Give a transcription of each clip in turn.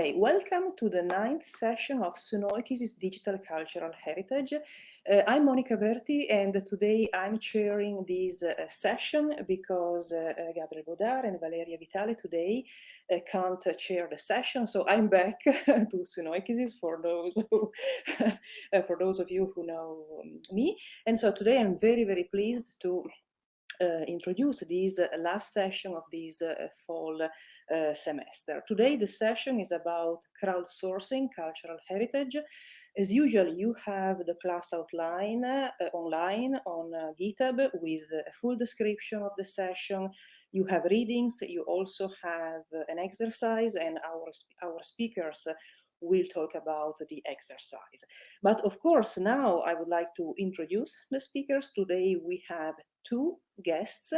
Welcome to the 9th session of Sunoikisis's Digital Cultural Heritage. I'm Monica Berti, and today I'm chairing this session because Gabriel Godard and Valeria Vitale today can't chair the session, so I'm back to Sunoikisis for those who, for those of you who know me. And so today I'm very, very pleased to introduce this last session of this fall semester. Today the session is about crowdsourcing cultural heritage. As usual, you have the class outline online on GitHub with a full description of the session. You have readings, you also have an exercise, and our speakers will talk about the exercise. But of course, now I would like to introduce the speakers. Today we have two guests,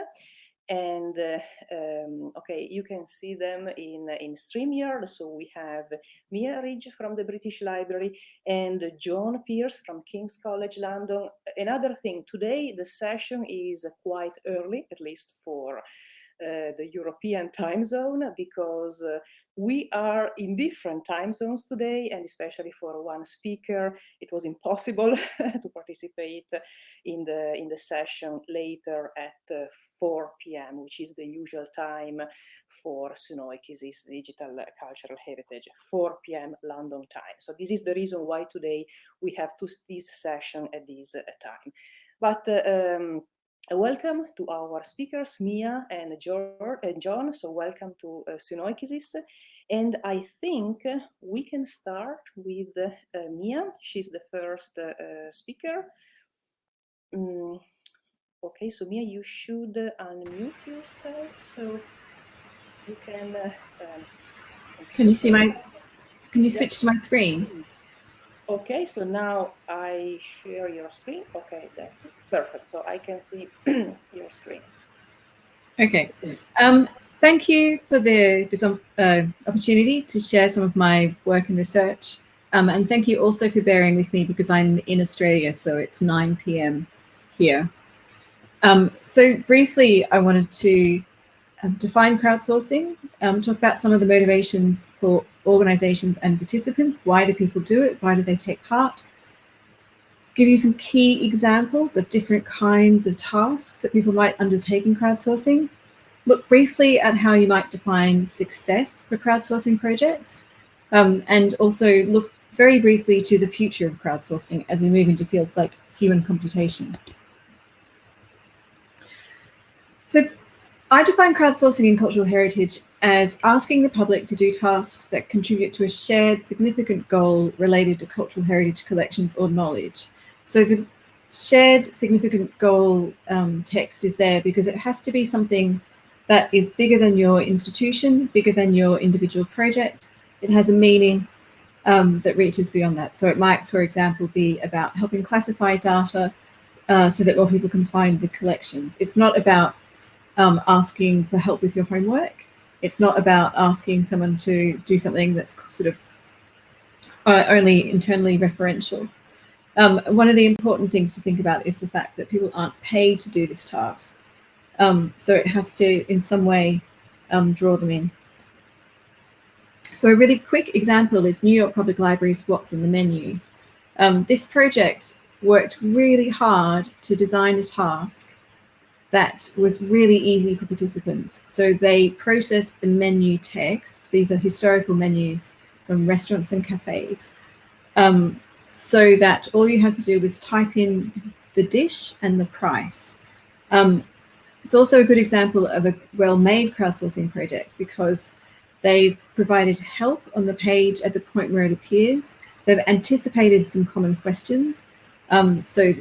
and okay, you can see them in StreamYard. So we have Mia Ridge from the British Library and John Pearce from King's College London. Another thing, today the session is quite early, at least for the European time zone, because we are in different time zones today, and especially for one speaker, it was impossible to participate in the session later at 4 p.m., which is the usual time for Sunoikisis's Digital Cultural Heritage, 4 p.m. London time. So this is the reason why today we have this session at this time. But welcome to our speakers, Mia and John. So welcome to Sunoikisis. And I think we can start with Mia. She's the first speaker. Okay, so Mia, you should unmute yourself so you can... Can you see my... Can you switch to my screen? Okay, so now I share your screen. Okay, that's perfect. So I can see your screen. Okay. Thank you for this opportunity to share some of my work and research. And thank you also for bearing with me because I'm in Australia, so it's 9 p.m. here. So briefly, I wanted to define crowdsourcing, talk about some of the motivations for organizations and participants. Why do people do it? Why do they take part? Give you some key examples of different kinds of tasks that people might undertake in crowdsourcing. Look briefly at how you might define success for crowdsourcing projects, and also look very briefly to the future of crowdsourcing as we move into fields like human computation. So I define crowdsourcing in cultural heritage as asking the public to do tasks that contribute to a shared significant goal related to cultural heritage collections or knowledge. So the shared significant goal text is there because it has to be something that is bigger than your institution, bigger than your individual project. It has a meaning that reaches beyond that. So it might, for example, be about helping classify data so that more people can find the collections. It's not about asking for help with your homework. It's not about asking someone to do something that's sort of only internally referential. One of the important things to think about is the fact that people aren't paid to do this task. So it has to, in some way, draw them in. So a really quick example is New York Public Library's What's in the Menu. This project worked really hard to design a task that was really easy for participants. So they processed the menu text. These are historical menus from restaurants and cafes. So that all you had to do was type in the dish and the price. It's also a good example of a well-made crowdsourcing project because they've provided help on the page at the point where it appears. They've anticipated some common questions. So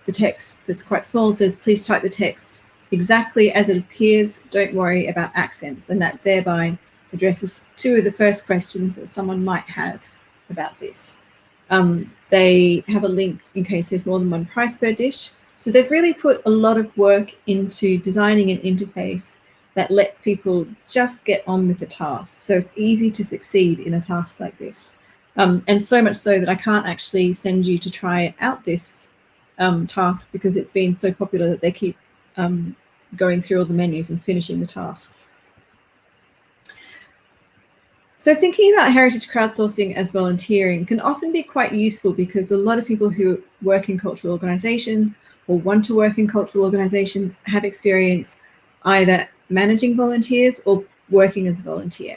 the text that's quite small says, please type the text exactly as it appears. Don't worry about accents. And that thereby addresses two of the first questions that someone might have about this. They have a link in case there's more than one price per dish. So they've really put a lot of work into designing an interface that lets people just get on with the task. So it's easy to succeed in a task like this. And so much so that I can't actually send you to try out this task because it's been so popular that they keep going through all the menus and finishing the tasks. So thinking about heritage crowdsourcing as volunteering can often be quite useful because a lot of people who work in cultural organizations or want to work in cultural organizations have experience either managing volunteers or working as a volunteer.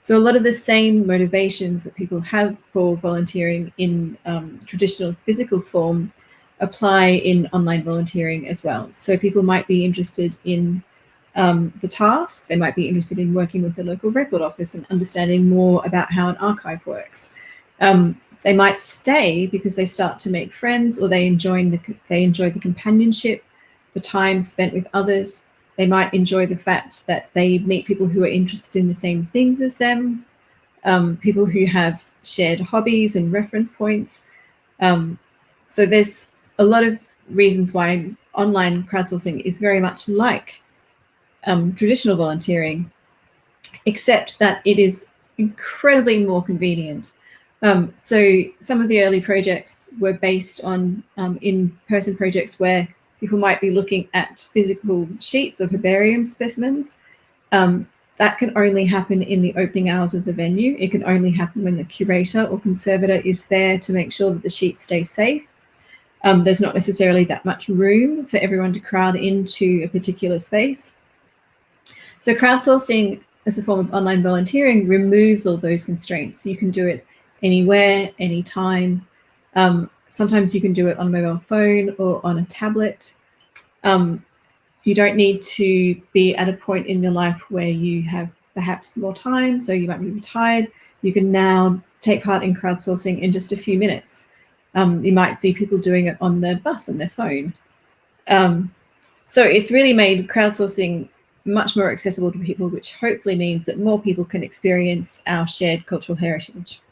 So a lot of the same motivations that people have for volunteering in traditional physical form apply in online volunteering as well. So people might be interested in the task, they might be interested in working with the local record office and understanding more about how an archive works. They might stay because they start to make friends, or they enjoy the companionship, the time spent with others. They might enjoy the fact that they meet people who are interested in the same things as them, people who have shared hobbies and reference points. So there's a lot of reasons why online crowdsourcing is very much like traditional volunteering, except that it is incredibly more convenient. So some of the early projects were based on in-person projects where people might be looking at physical sheets of herbarium specimens. That can only happen in the opening hours of the venue. It can only happen when the curator or conservator is there to make sure that the sheets stay safe. There's not necessarily that much room for everyone to crowd into a particular space. So crowdsourcing as a form of online volunteering removes all those constraints. You can do it anywhere, anytime. Sometimes you can do it on a mobile phone or on a tablet. You don't need to be at a point in your life where you have perhaps more time, so you might be retired. You can now take part in crowdsourcing in just a few minutes. You might see people doing it on their bus on their phone. So it's really made crowdsourcing much more accessible to people, which hopefully means that more people can experience our shared cultural heritage.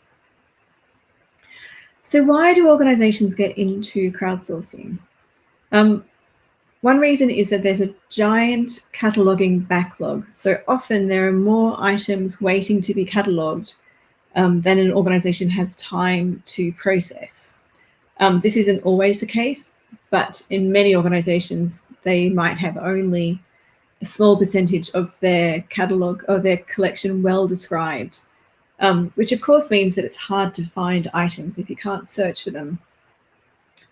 So why do organizations get into crowdsourcing? One reason is that there's a giant cataloging backlog. So often there are more items waiting to be cataloged than an organization has time to process. This isn't always the case, but in many organizations, they might have only a small percentage of their catalog or their collection well described, which of course means that it's hard to find items. If you can't search for them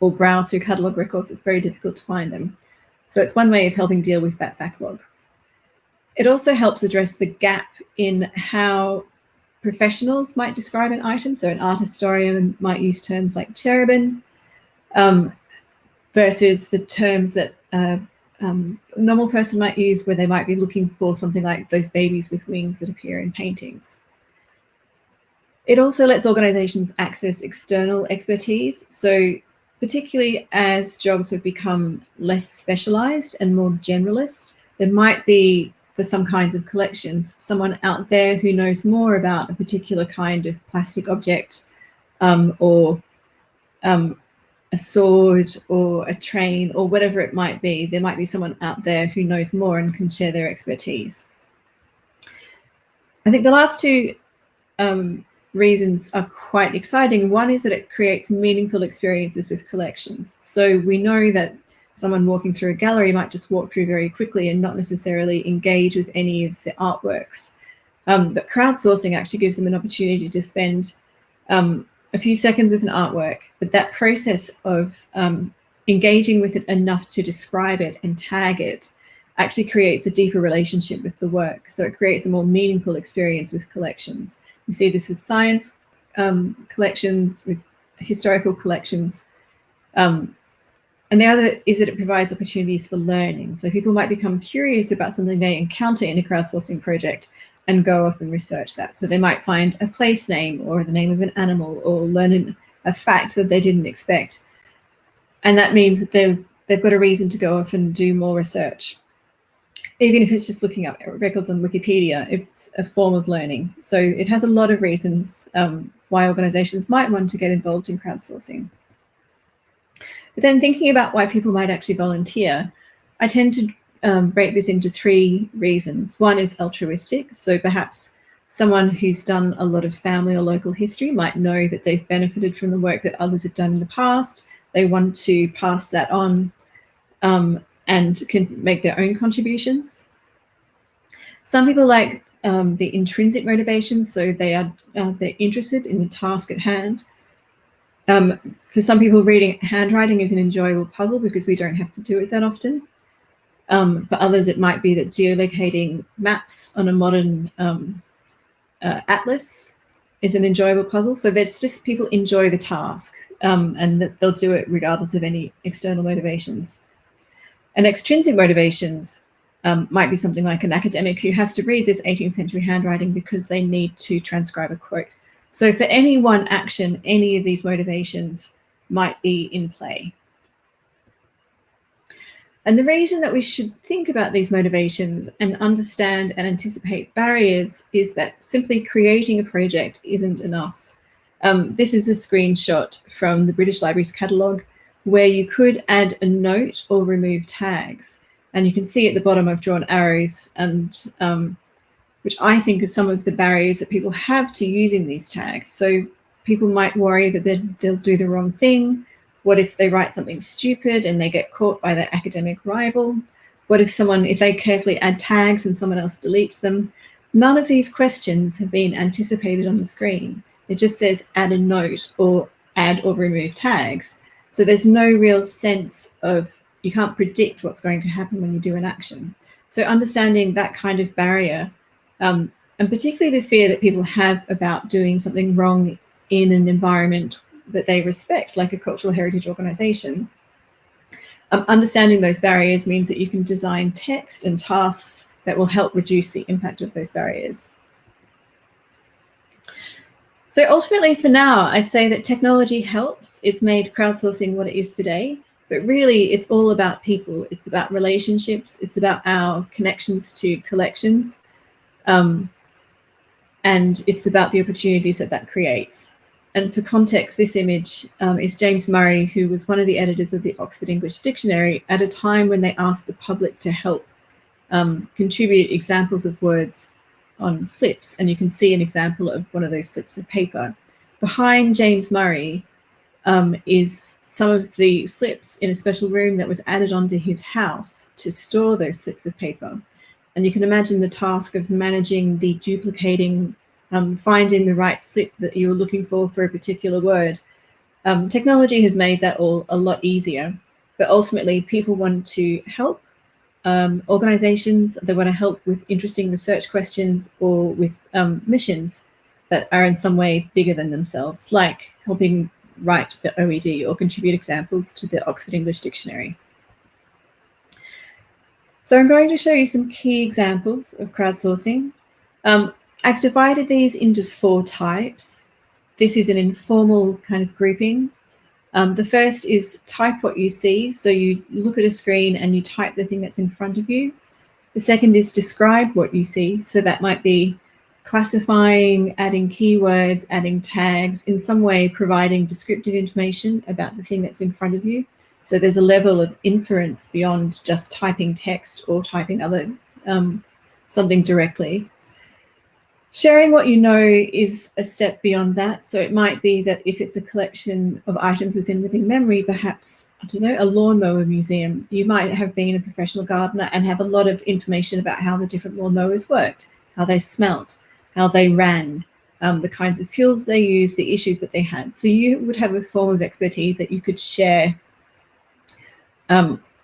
or browse through catalog records, it's very difficult to find them. So it's one way of helping deal with that backlog. It also helps address the gap in how professionals might describe an item. So an art historian might use terms like cherubim versus the terms that a normal person might use, where they might be looking for something like those babies with wings that appear in paintings. It also lets organizations access external expertise. So particularly as jobs have become less specialized and more generalist, there might be, for some kinds of collections, someone out there who knows more about a particular kind of plastic object or a sword or a train or whatever it might be. There might be someone out there who knows more and can share their expertise. I think the last two reasons are quite exciting. One is that it creates meaningful experiences with collections. So we know that someone walking through a gallery might just walk through very quickly and not necessarily engage with any of the artworks. But crowdsourcing actually gives them an opportunity to spend a few seconds with an artwork, but that process of engaging with it enough to describe it and tag it actually creates a deeper relationship with the work. So it creates a more meaningful experience with collections. We see this with science collections, with historical collections. And the other is that it provides opportunities for learning. So people might become curious about something they encounter in a crowdsourcing project and go off and research that. So they might find a place name or the name of an animal or learn a fact that they didn't expect. And that means that they've got a reason to go off and do more research. Even if it's just looking up records on Wikipedia, it's a form of learning. So it has a lot of reasons why organizations might want to get involved in crowdsourcing. But then thinking about why people might actually volunteer, I tend to break this into three reasons. One is altruistic. So perhaps someone who's done a lot of family or local history might know that they've benefited from the work that others have done in the past. They want to pass that on and can make their own contributions. Some people like the intrinsic motivations, so they're interested in the task at hand. For some people, reading handwriting is an enjoyable puzzle because we don't have to do it that often. For others, it might be that geolocating maps on a modern atlas is an enjoyable puzzle. So that's just people enjoy the task, and that they'll do it regardless of any external motivations. And extrinsic motivations might be something like an academic who has to read this 18th century handwriting because they need to transcribe a quote. So for any one action, any of these motivations might be in play. And the reason that we should think about these motivations and understand and anticipate barriers is that simply creating a project isn't enough. This is a screenshot from the British Library's catalogue where you could add a note or remove tags. And you can see at the bottom I've drawn arrows, and which I think are some of the barriers that people have to using these tags. So people might worry that they'll do the wrong thing. What if they write something stupid and they get caught by their academic rival? What if they carefully add tags and someone else deletes them? None of these questions have been anticipated on the screen. It just says add a note or add or remove tags. So there's no real sense of, you can't predict what's going to happen when you do an action. So understanding that kind of barrier, and particularly the fear that people have about doing something wrong in an environment that they respect, like a cultural heritage organization. Understanding those barriers means that you can design text and tasks that will help reduce the impact of those barriers. So ultimately for now, I'd say that technology helps. It's made crowdsourcing what it is today, but really it's all about people. It's about relationships. It's about our connections to collections. And it's about the opportunities that creates. And for context, this image is James Murray, who was one of the editors of the Oxford English Dictionary at a time when they asked the public to help contribute examples of words on slips. And you can see an example of one of those slips of paper. Behind James Murray is some of the slips in a special room that was added onto his house to store those slips of paper. And you can imagine the task of managing the duplicating, finding the right slip that you were looking for a particular word. Technology has made that all a lot easier, but ultimately people want to help organizations, they want to help with interesting research questions or with missions that are in some way bigger than themselves, like helping write the OED or contribute examples to the Oxford English Dictionary. So I'm going to show you some key examples of crowdsourcing. I've divided these into 4 types. This is an informal kind of grouping. The first is type what you see. So you look at a screen and you type the thing that's in front of you. The second is describe what you see. So that might be classifying, adding keywords, adding tags, in some way providing descriptive information about the thing that's in front of you. So there's a level of inference beyond just typing text or typing other something directly. Sharing what you know is a step beyond that. So it might be that if it's a collection of items within living memory, perhaps, I don't know, a lawnmower museum, you might have been a professional gardener and have a lot of information about how the different lawnmowers worked, how they smelt, how they ran, the kinds of fuels they used, the issues that they had. So you would have a form of expertise that you could share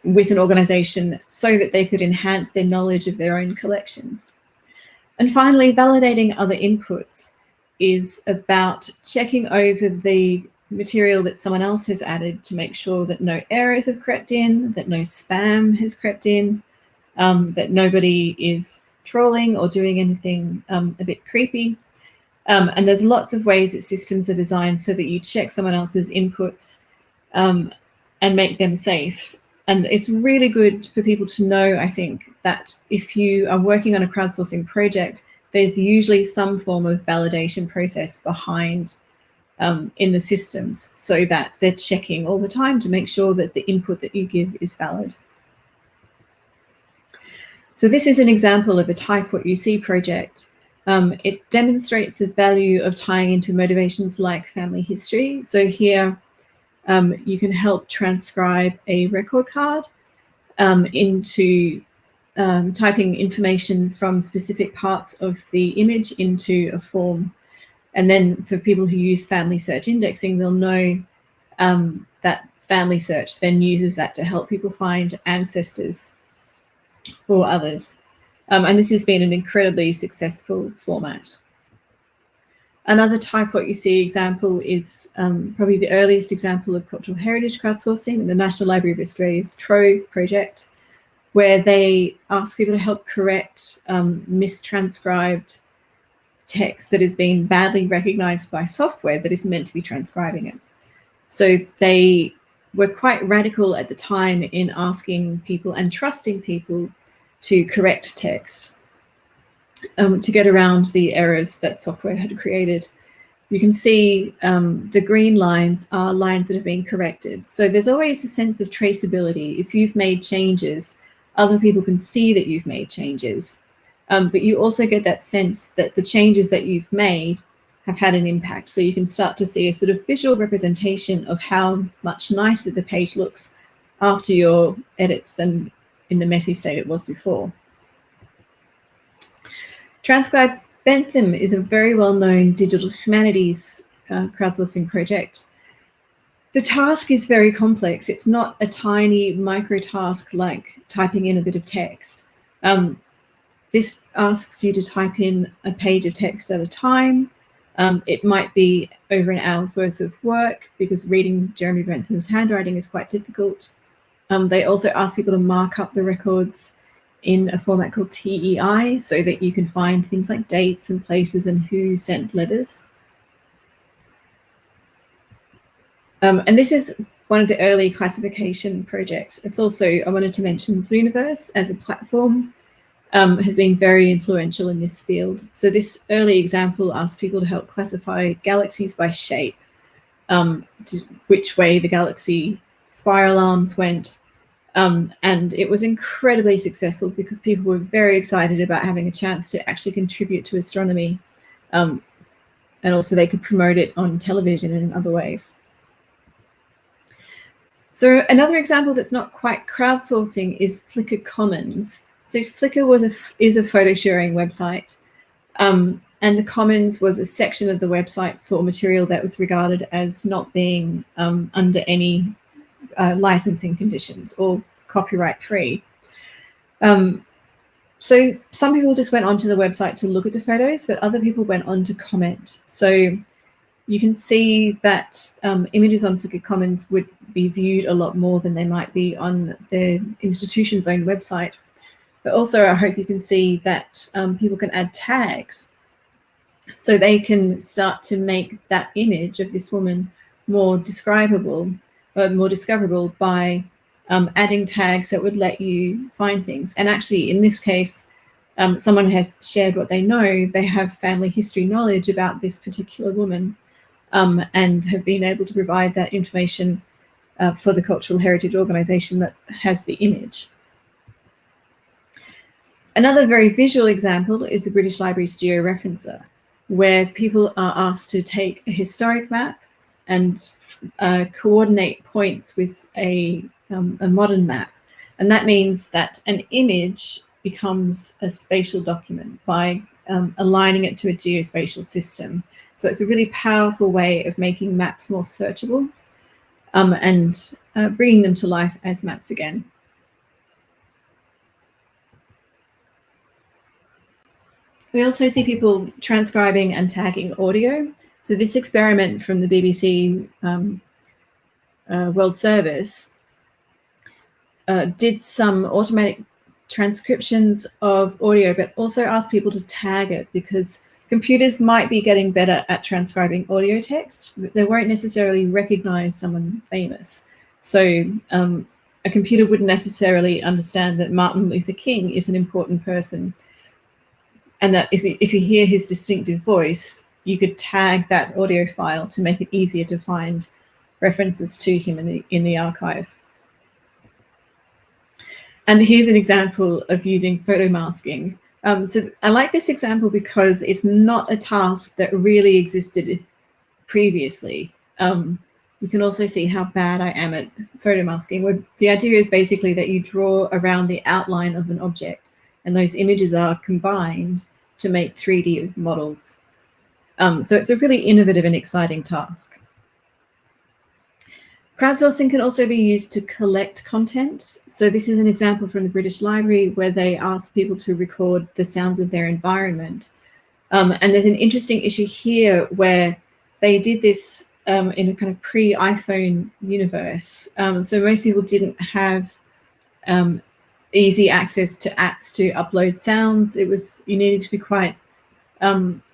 with an organization so that they could enhance their knowledge of their own collections. And finally, validating other inputs is about checking over the material that someone else has added to make sure that no errors have crept in, that no spam has crept in, that nobody is trolling or doing anything a bit creepy. And there's lots of ways that systems are designed so that you check someone else's inputs and make them safe. And it's really good for people to know, I think, that if you are working on a crowdsourcing project, there's usually some form of validation process behind in the systems so that they're checking all the time to make sure that the input that you give is valid. So this is an example of a type what you see project. It demonstrates the value of tying into motivations like family history. So here, you can help transcribe a record card into typing information from specific parts of the image into a form. And then for people who use FamilySearch Indexing, they'll know that FamilySearch then uses that to help people find ancestors or others. And this has been an incredibly successful format. Another type what you see example is probably the earliest example of cultural heritage crowdsourcing, the National Library of Australia's Trove project, where they ask people to help correct mistranscribed text that has been badly recognized by software that is meant to be transcribing it. So they were quite radical at the time in asking people and trusting people to correct text to get around the errors that software had created. You can see the green lines are lines that have been corrected. So there's always a sense of traceability. If you've made changes, other people can see that you've made changes. But you also get that sense that the changes that you've made have had an impact. So you can start to see a sort of visual representation of how much nicer the page looks after your edits than in the messy state it was before. Transcribe Bentham is a very well-known digital humanities crowdsourcing project. The task is very complex. It's not a tiny micro task like typing in a bit of text. This asks you to type in a page of text at a time. It might be over an hour's worth of work because reading Jeremy Bentham's handwriting is quite difficult. They also ask people to mark up the records in a format called TEI so that you can find things like dates and places and who sent letters. And this is one of the early classification projects. It's also, I wanted to mention Zooniverse as a platform has been very influential in this field. So this early example asked people to help classify galaxies by shape, which way the galaxy spiral arms went. And it was incredibly successful because people were very excited about having a chance to actually contribute to astronomy. And also they could promote it on television and in other ways. So another example that's not quite crowdsourcing is Flickr Commons. So Flickr is a photo sharing website. And the Commons was a section of the website for material that was regarded as not being under any licensing conditions or copyright free. So some people just went onto the website to look at the photos, but other people went on to comment. So you can see that images on Flickr Commons would be viewed a lot more than they might be on the institution's own website. But also I hope you can see that people can add tags so they can start to make that image of this woman more describable, more discoverable by adding tags that would let you find things. And actually, in this case, someone has shared what they know. They have family history knowledge about this particular woman and have been able to provide that information for the cultural heritage organisation that has the image. Another very visual example is the British Library's Georeferencer, where people are asked to take a historic map and coordinate points with a modern map. And that means that an image becomes a spatial document by aligning it to a geospatial system. So it's a really powerful way of making maps more searchable and bringing them to life as maps again. We also see people transcribing and tagging audio. So this experiment from the BBC World Service did some automatic transcriptions of audio, but also asked people to tag it because computers might be getting better at transcribing audio text, but they won't necessarily recognize someone famous. So a computer wouldn't necessarily understand that Martin Luther King is an important person, and that if you hear his distinctive voice, you could tag that audio file to make it easier to find references to him in the archive. And here's an example of using photo masking. So I like this example because it's not a task that really existed previously. You can also see how bad I am at photo masking, where the idea is basically that you draw around the outline of an object, and those images are combined to make 3D models. So it's a really innovative and exciting task. Crowdsourcing can also be used to collect content. So this is an example from the British Library where they asked people to record the sounds of their environment. And there's an interesting issue here where they did this in a kind of pre-iPhone universe. So most people didn't have easy access to apps to upload sounds. You needed to be quite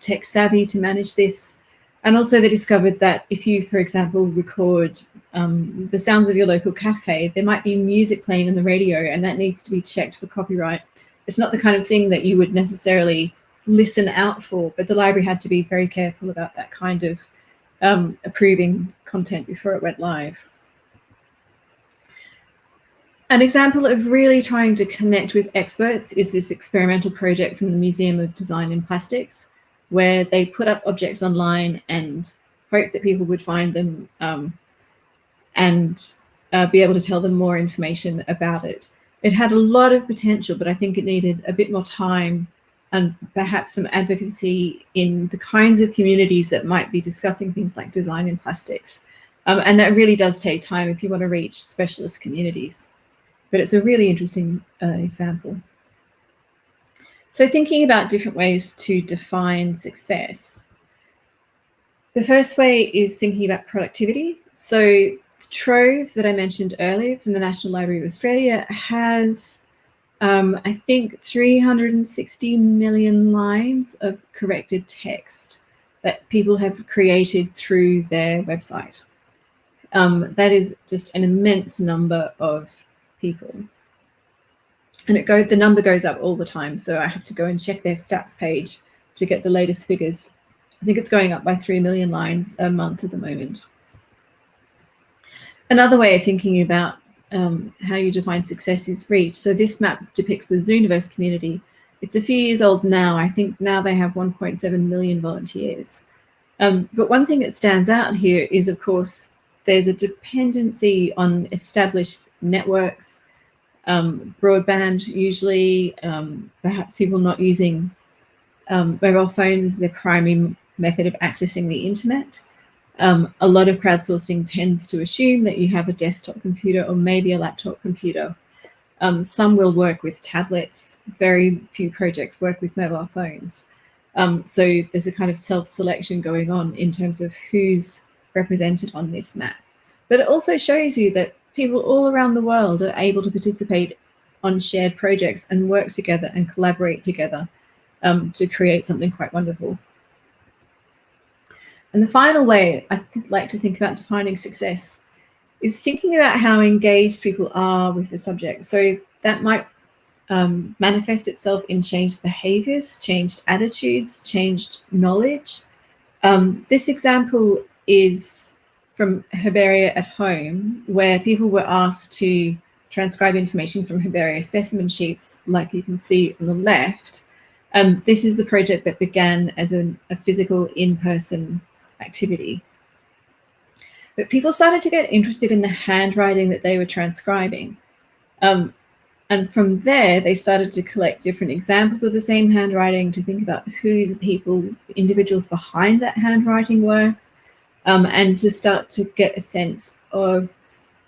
tech savvy to manage this. And also they discovered that if you, for example, record the sounds of your local cafe, there might be music playing on the radio, and that needs to be checked for copyright. It's not the kind of thing that you would necessarily listen out for, but the library had to be very careful about that kind of approving content before it went live. An example of really trying to connect with experts is this experimental project from the Museum of Design and Plastics, where they put up objects online and hoped that people would find them and be able to tell them more information about it. It had a lot of potential, but I think it needed a bit more time and perhaps some advocacy in the kinds of communities that might be discussing things like design in plastics. And that really does take time if you want to reach specialist communities. But it's a really interesting example. So thinking about different ways to define success. The first way is thinking about productivity. So Trove that I mentioned earlier from the National Library of Australia has, I think, 360 million lines of corrected text that people have created through their website. That is just an immense number of people. And the number goes up all the time. So I have to go and check their stats page to get the latest figures. I think it's going up by 3 million lines a month at the moment. Another way of thinking about how you define success is reach. So this map depicts the Zooniverse community. It's a few years old now. I think now they have 1.7 million volunteers. But one thing that stands out here is, of course, there's a dependency on established networks, broadband usually, perhaps people not using mobile phones as their primary method of accessing the internet. A lot of crowdsourcing tends to assume that you have a desktop computer or maybe a laptop computer. Some will work with tablets. Very few projects work with mobile phones. So there's a kind of self-selection going on in terms of who's represented on this map. But it also shows you that people all around the world are able to participate on shared projects and work together and collaborate together to create something quite wonderful. And the final way I like to think about defining success is thinking about how engaged people are with the subject. So that might manifest itself in changed behaviors, changed attitudes, changed knowledge. This example is from Herbaria at Home, where people were asked to transcribe information from herbaria specimen sheets, like you can see on the left. This is the project that began as a physical in-person activity. But people started to get interested in the handwriting that they were transcribing. And from there, they started to collect different examples of the same handwriting to think about who the individuals behind that handwriting were, and to start to get a sense of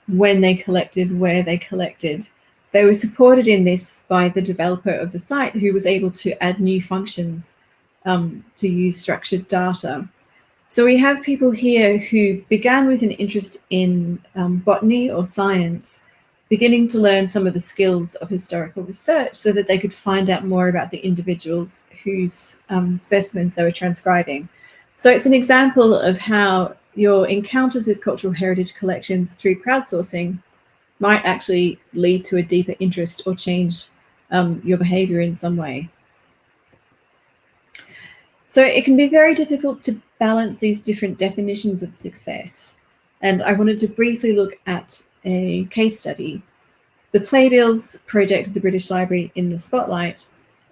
when they collected, where they collected. They were supported in this by the developer of the site, who was able to add new functions to use structured data. So we have people here who began with an interest in botany or science, beginning to learn some of the skills of historical research so that they could find out more about the individuals whose specimens they were transcribing. So it's an example of how your encounters with cultural heritage collections through crowdsourcing might actually lead to a deeper interest or change your behavior in some way. So it can be very difficult to balance these different definitions of success. And I wanted to briefly look at a case study. The Playbills project at the British Library in the Spotlight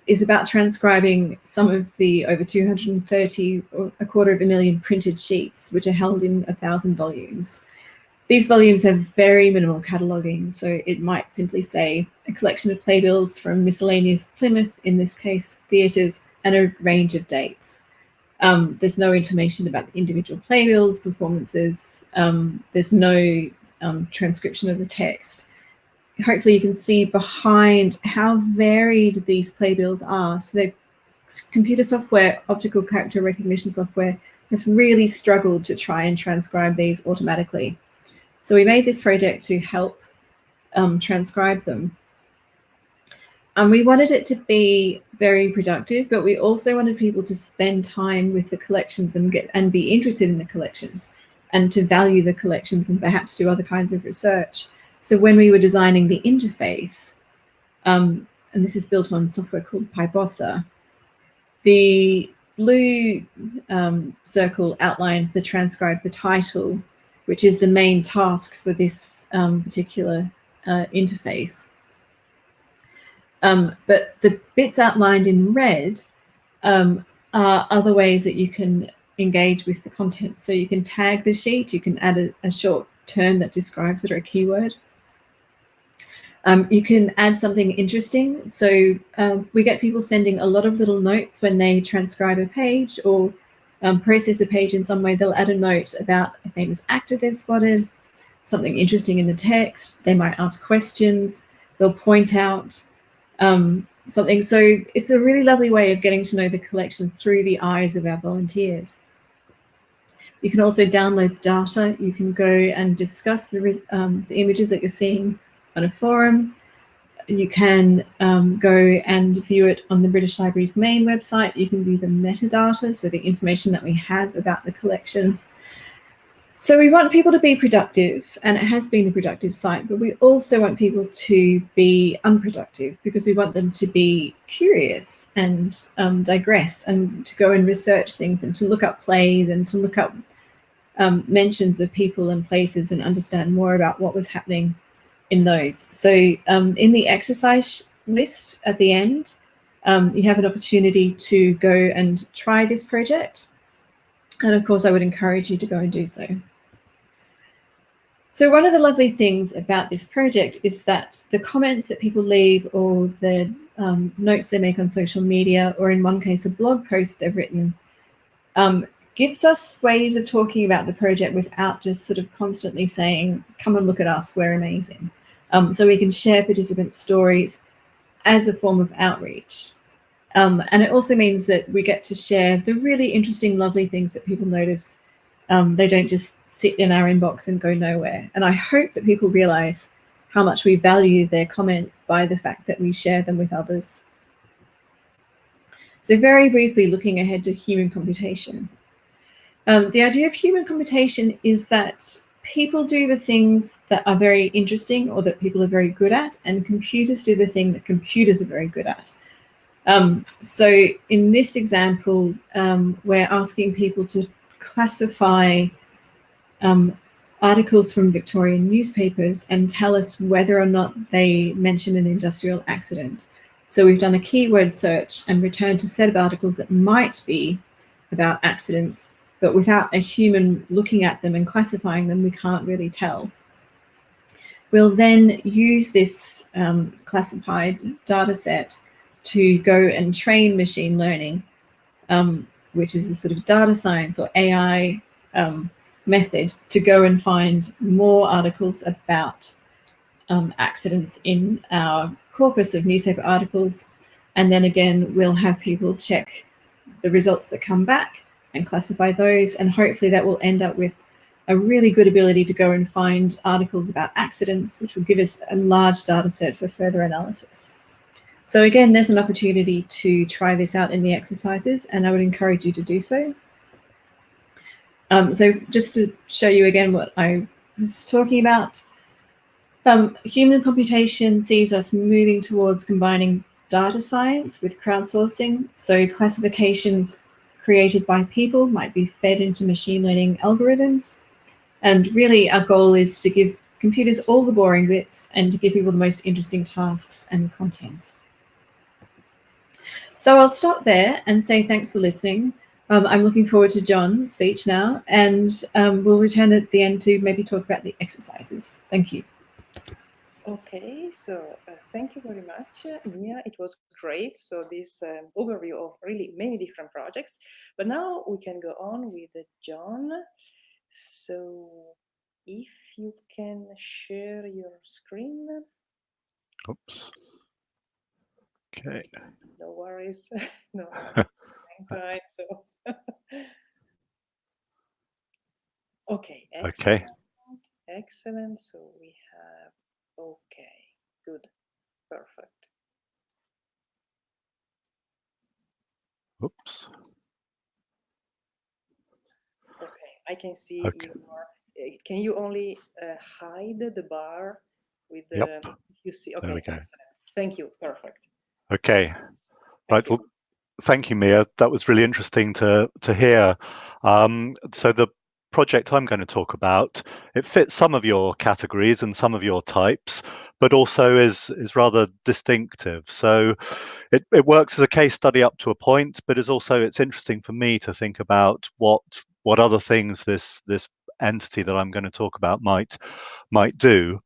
is about transcribing some of the over 230 or 250,000 printed sheets, which are held in 1,000 volumes. These volumes have very minimal cataloguing, so it might simply say a collection of playbills from miscellaneous Plymouth, in this case theatres, and a range of dates. There's no information about the individual playbills, performances. There's no transcription of the text. Hopefully you can see behind how varied these playbills are. So the computer software, optical character recognition software, has really struggled to try and transcribe these automatically. So we made this project to help transcribe them. And we wanted it to be very productive, but we also wanted people to spend time with the collections and be interested in the collections and to value the collections and perhaps do other kinds of research. So when we were designing the interface, and this is built on software called Pybossa, the blue circle outlines the transcribe the title, which is the main task for this particular interface. But the bits outlined in red are other ways that you can engage with the content. So you can tag the sheet, you can add a short term that describes it or a keyword. You can add something interesting. So we get people sending a lot of little notes when they transcribe a page or process a page in some way. They'll add a note about a famous actor they've spotted, something interesting in the text. They might ask questions. They'll point out something. So it's a really lovely way of getting to know the collections through the eyes of our volunteers. You can also download the data. You can go and discuss the images that you're seeing on a forum. You can go and view it on the British Library's main website. You can view the metadata, so the information that we have about the collection. So we want people to be productive, and it has been a productive site, but we also want people to be unproductive because we want them to be curious and digress and to go and research things and to look up plays and to look up mentions of people and places and understand more about what was happening in those. So in the exercise list at the end, you have an opportunity to go and try this project. And of course, I would encourage you to go and do so. So one of the lovely things about this project is that the comments that people leave or the notes they make on social media, or in one case, a blog post they've written, gives us ways of talking about the project without just sort of constantly saying, come and look at us, we're amazing. So we can share participant stories as a form of outreach. And it also means that we get to share the really interesting, lovely things that people notice. They don't just sit in our inbox and go nowhere. And I hope that people realize how much we value their comments by the fact that we share them with others. So very briefly, looking ahead to human computation. The idea of human computation is that people do the things that are very interesting or that people are very good at, and computers do the thing that computers are very good at. So in this example, we're asking people to classify articles from Victorian newspapers and tell us whether or not they mention an industrial accident. So we've done a keyword search and returned a set of articles that might be about accidents, but without a human looking at them and classifying them, we can't really tell. We'll then use this classified data set to go and train machine learning, which is a sort of data science or AI method to go and find more articles about accidents in our corpus of newspaper articles. And then again, we'll have people check the results that come back and classify those. And hopefully that will end up with a really good ability to go and find articles about accidents, which will give us a large data set for further analysis. So again, there's an opportunity to try this out in the exercises, and I would encourage you to do so. So just to show you again what I was talking about, human computation sees us moving towards combining data science with crowdsourcing. So classifications created by people might be fed into machine learning algorithms. And really our goal is to give computers all the boring bits and to give people the most interesting tasks and content. So I'll stop there and say thanks for listening. I'm looking forward to John's speech now, and we'll return at the end to maybe talk about the exercises. Thank you. Okay, so thank you very much, Mia. It was great. So this overview of really many different projects. But now we can go on with John. So if you can share your screen. Oops. Okay. No worries. No time. So okay, excellent. Okay. Excellent. So we have okay, good, perfect. Oops. Okay, I can see Okay. your. Can you only hide the bar with the? Yep. You see. There Okay, we go. excellent. Thank you. Perfect. Okay. Thank Right. you. Well, thank you, Mia. That was really interesting to hear. So the project I'm going to talk about, it fits some of your categories and some of your types, but also is rather distinctive. So it works as a case study up to a point, but it's interesting for me to think about what other things this entity that I'm going to talk about might do.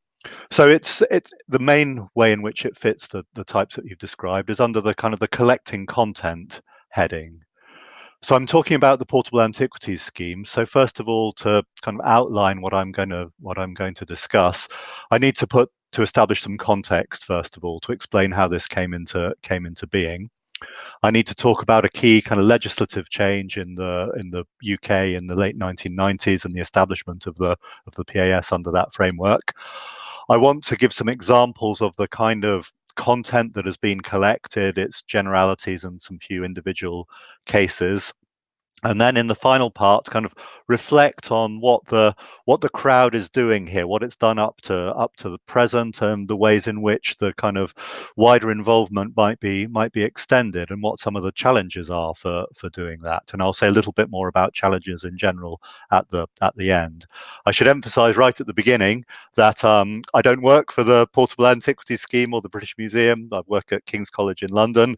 So it's the main way in which it fits the types that you've described is under the kind of the collecting content heading. So I'm talking about the Portable Antiquities Scheme. So first of all, to kind of outline what I'm going to discuss, I need to establish some context first of all to explain how this came into being. I need to talk about a key kind of legislative change in the UK in the late 1990s and the establishment of the PAS under that framework. I want to give some examples of the kind of content that has been collected, its generalities, and some few individual cases. And then in the final part, kind of reflect on what the crowd is doing here, what it's done up to the present, and the ways in which the kind of wider involvement might be extended, and what some of the challenges are for doing that. And I'll say a little bit more about challenges in general at the end. I should emphasise right at the beginning that I don't work for the Portable Antiquities Scheme or the British Museum. I work at King's College in London.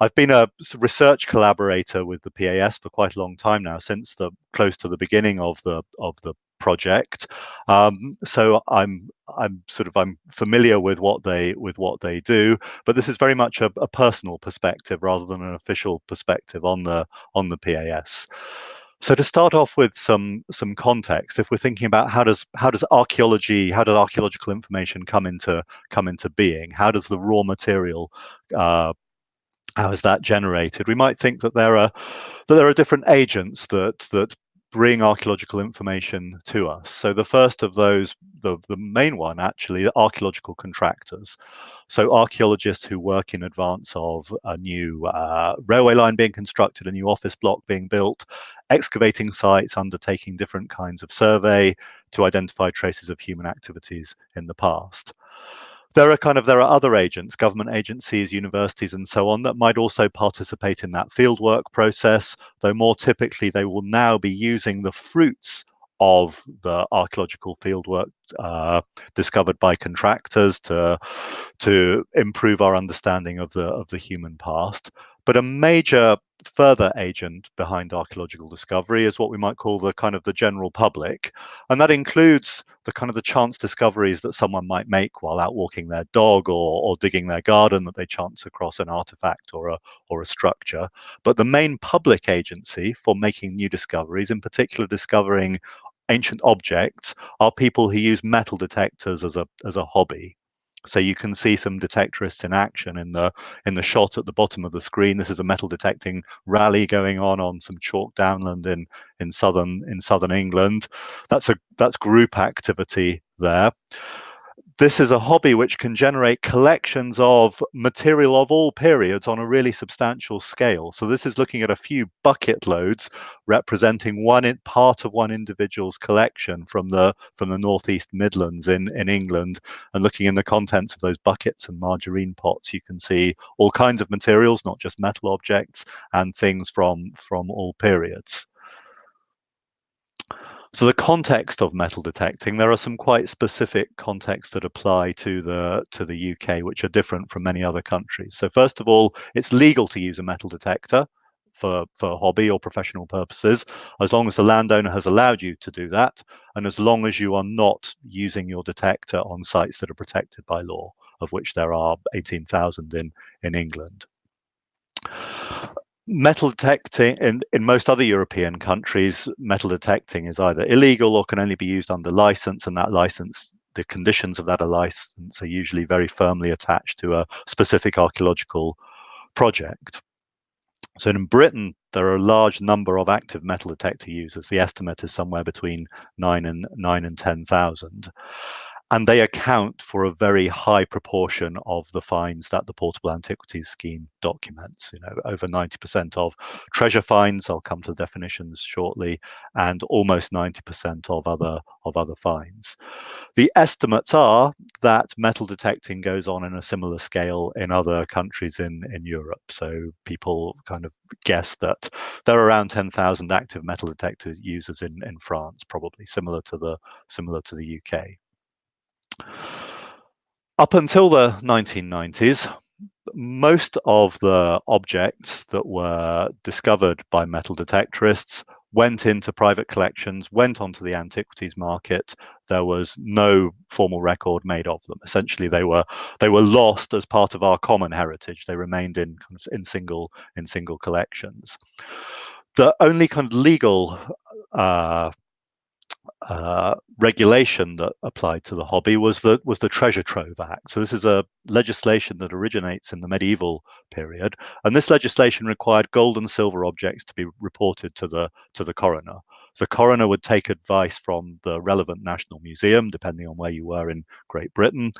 I've been a research collaborator with the PAS for quite a long time now, since close to the beginning of the project. So I'm familiar with what they do, but this is very much a personal perspective rather than an official perspective on the PAS. So to start off with some context, if we're thinking about how does archaeological information come into being, how does the raw material how is that generated? We might think that there are different agents that bring archaeological information to us. So the first of those, the main one actually, are archaeological contractors. So archaeologists who work in advance of a new railway line being constructed, a new office block being built, excavating sites, undertaking different kinds of survey to identify traces of human activities in the past. There are other agents, government agencies, universities, and so on, that might also participate in that fieldwork process, though more typically they will now be using the fruits of the archaeological fieldwork discovered by contractors to improve our understanding of the human past. But a major further agent behind archaeological discovery is what we might call the general public, and that includes the chance discoveries that someone might make while out walking their dog or digging their garden, that they chance across an artifact or a structure. But the main public agency for making new discoveries, in particular discovering ancient objects, are people who use metal detectors as a hobby. So you can see some detectorists in action in the shot at the bottom of the screen. This is a metal detecting rally going on some chalk downland in southern England. That's group activity there. This is a hobby which can generate collections of material of all periods on a really substantial scale. So this is looking at a few bucket loads representing part of one individual's collection from the Northeast Midlands in England, and looking in the contents of those buckets and margarine pots, you can see all kinds of materials, not just metal objects, and things from all periods. So the context of metal detecting, there are some quite specific contexts that apply to the UK, which are different from many other countries. So first of all, it's legal to use a metal detector. for hobby or professional purposes, as long as the landowner has allowed you to do that, and as long as you are not using your detector on sites that are protected by law, of which there are 18,000 in England. Metal detecting in most other European countries, metal detecting is either illegal or can only be used under license, and that license, the conditions of that license are usually very firmly attached to a specific archaeological project. So in Britain, there are a large number of active metal detector users. The estimate is somewhere between 9 and 10,000. And they account for a very high proportion of the finds that the Portable Antiquities Scheme documents. Over 90% of treasure finds, I'll come to the definitions shortly, and almost 90% of other finds. The estimates are that metal detecting goes on in a similar scale in other countries in Europe. So people kind of guess that there are around 10,000 active metal detector users in France, probably similar to the UK. Up until the 1990s, most of the objects that were discovered by metal detectorists went into private collections, went onto the antiquities market. There was no formal record made of them. Essentially, they were lost as part of our common heritage. They remained in single collections. The only kind of legal regulation that applied to the hobby was the Treasure Trove Act. So this is a legislation that originates in the medieval period, and this legislation required gold and silver objects to be reported to the coroner. The coroner would take advice from the relevant national museum, depending on where you were in Great Britain,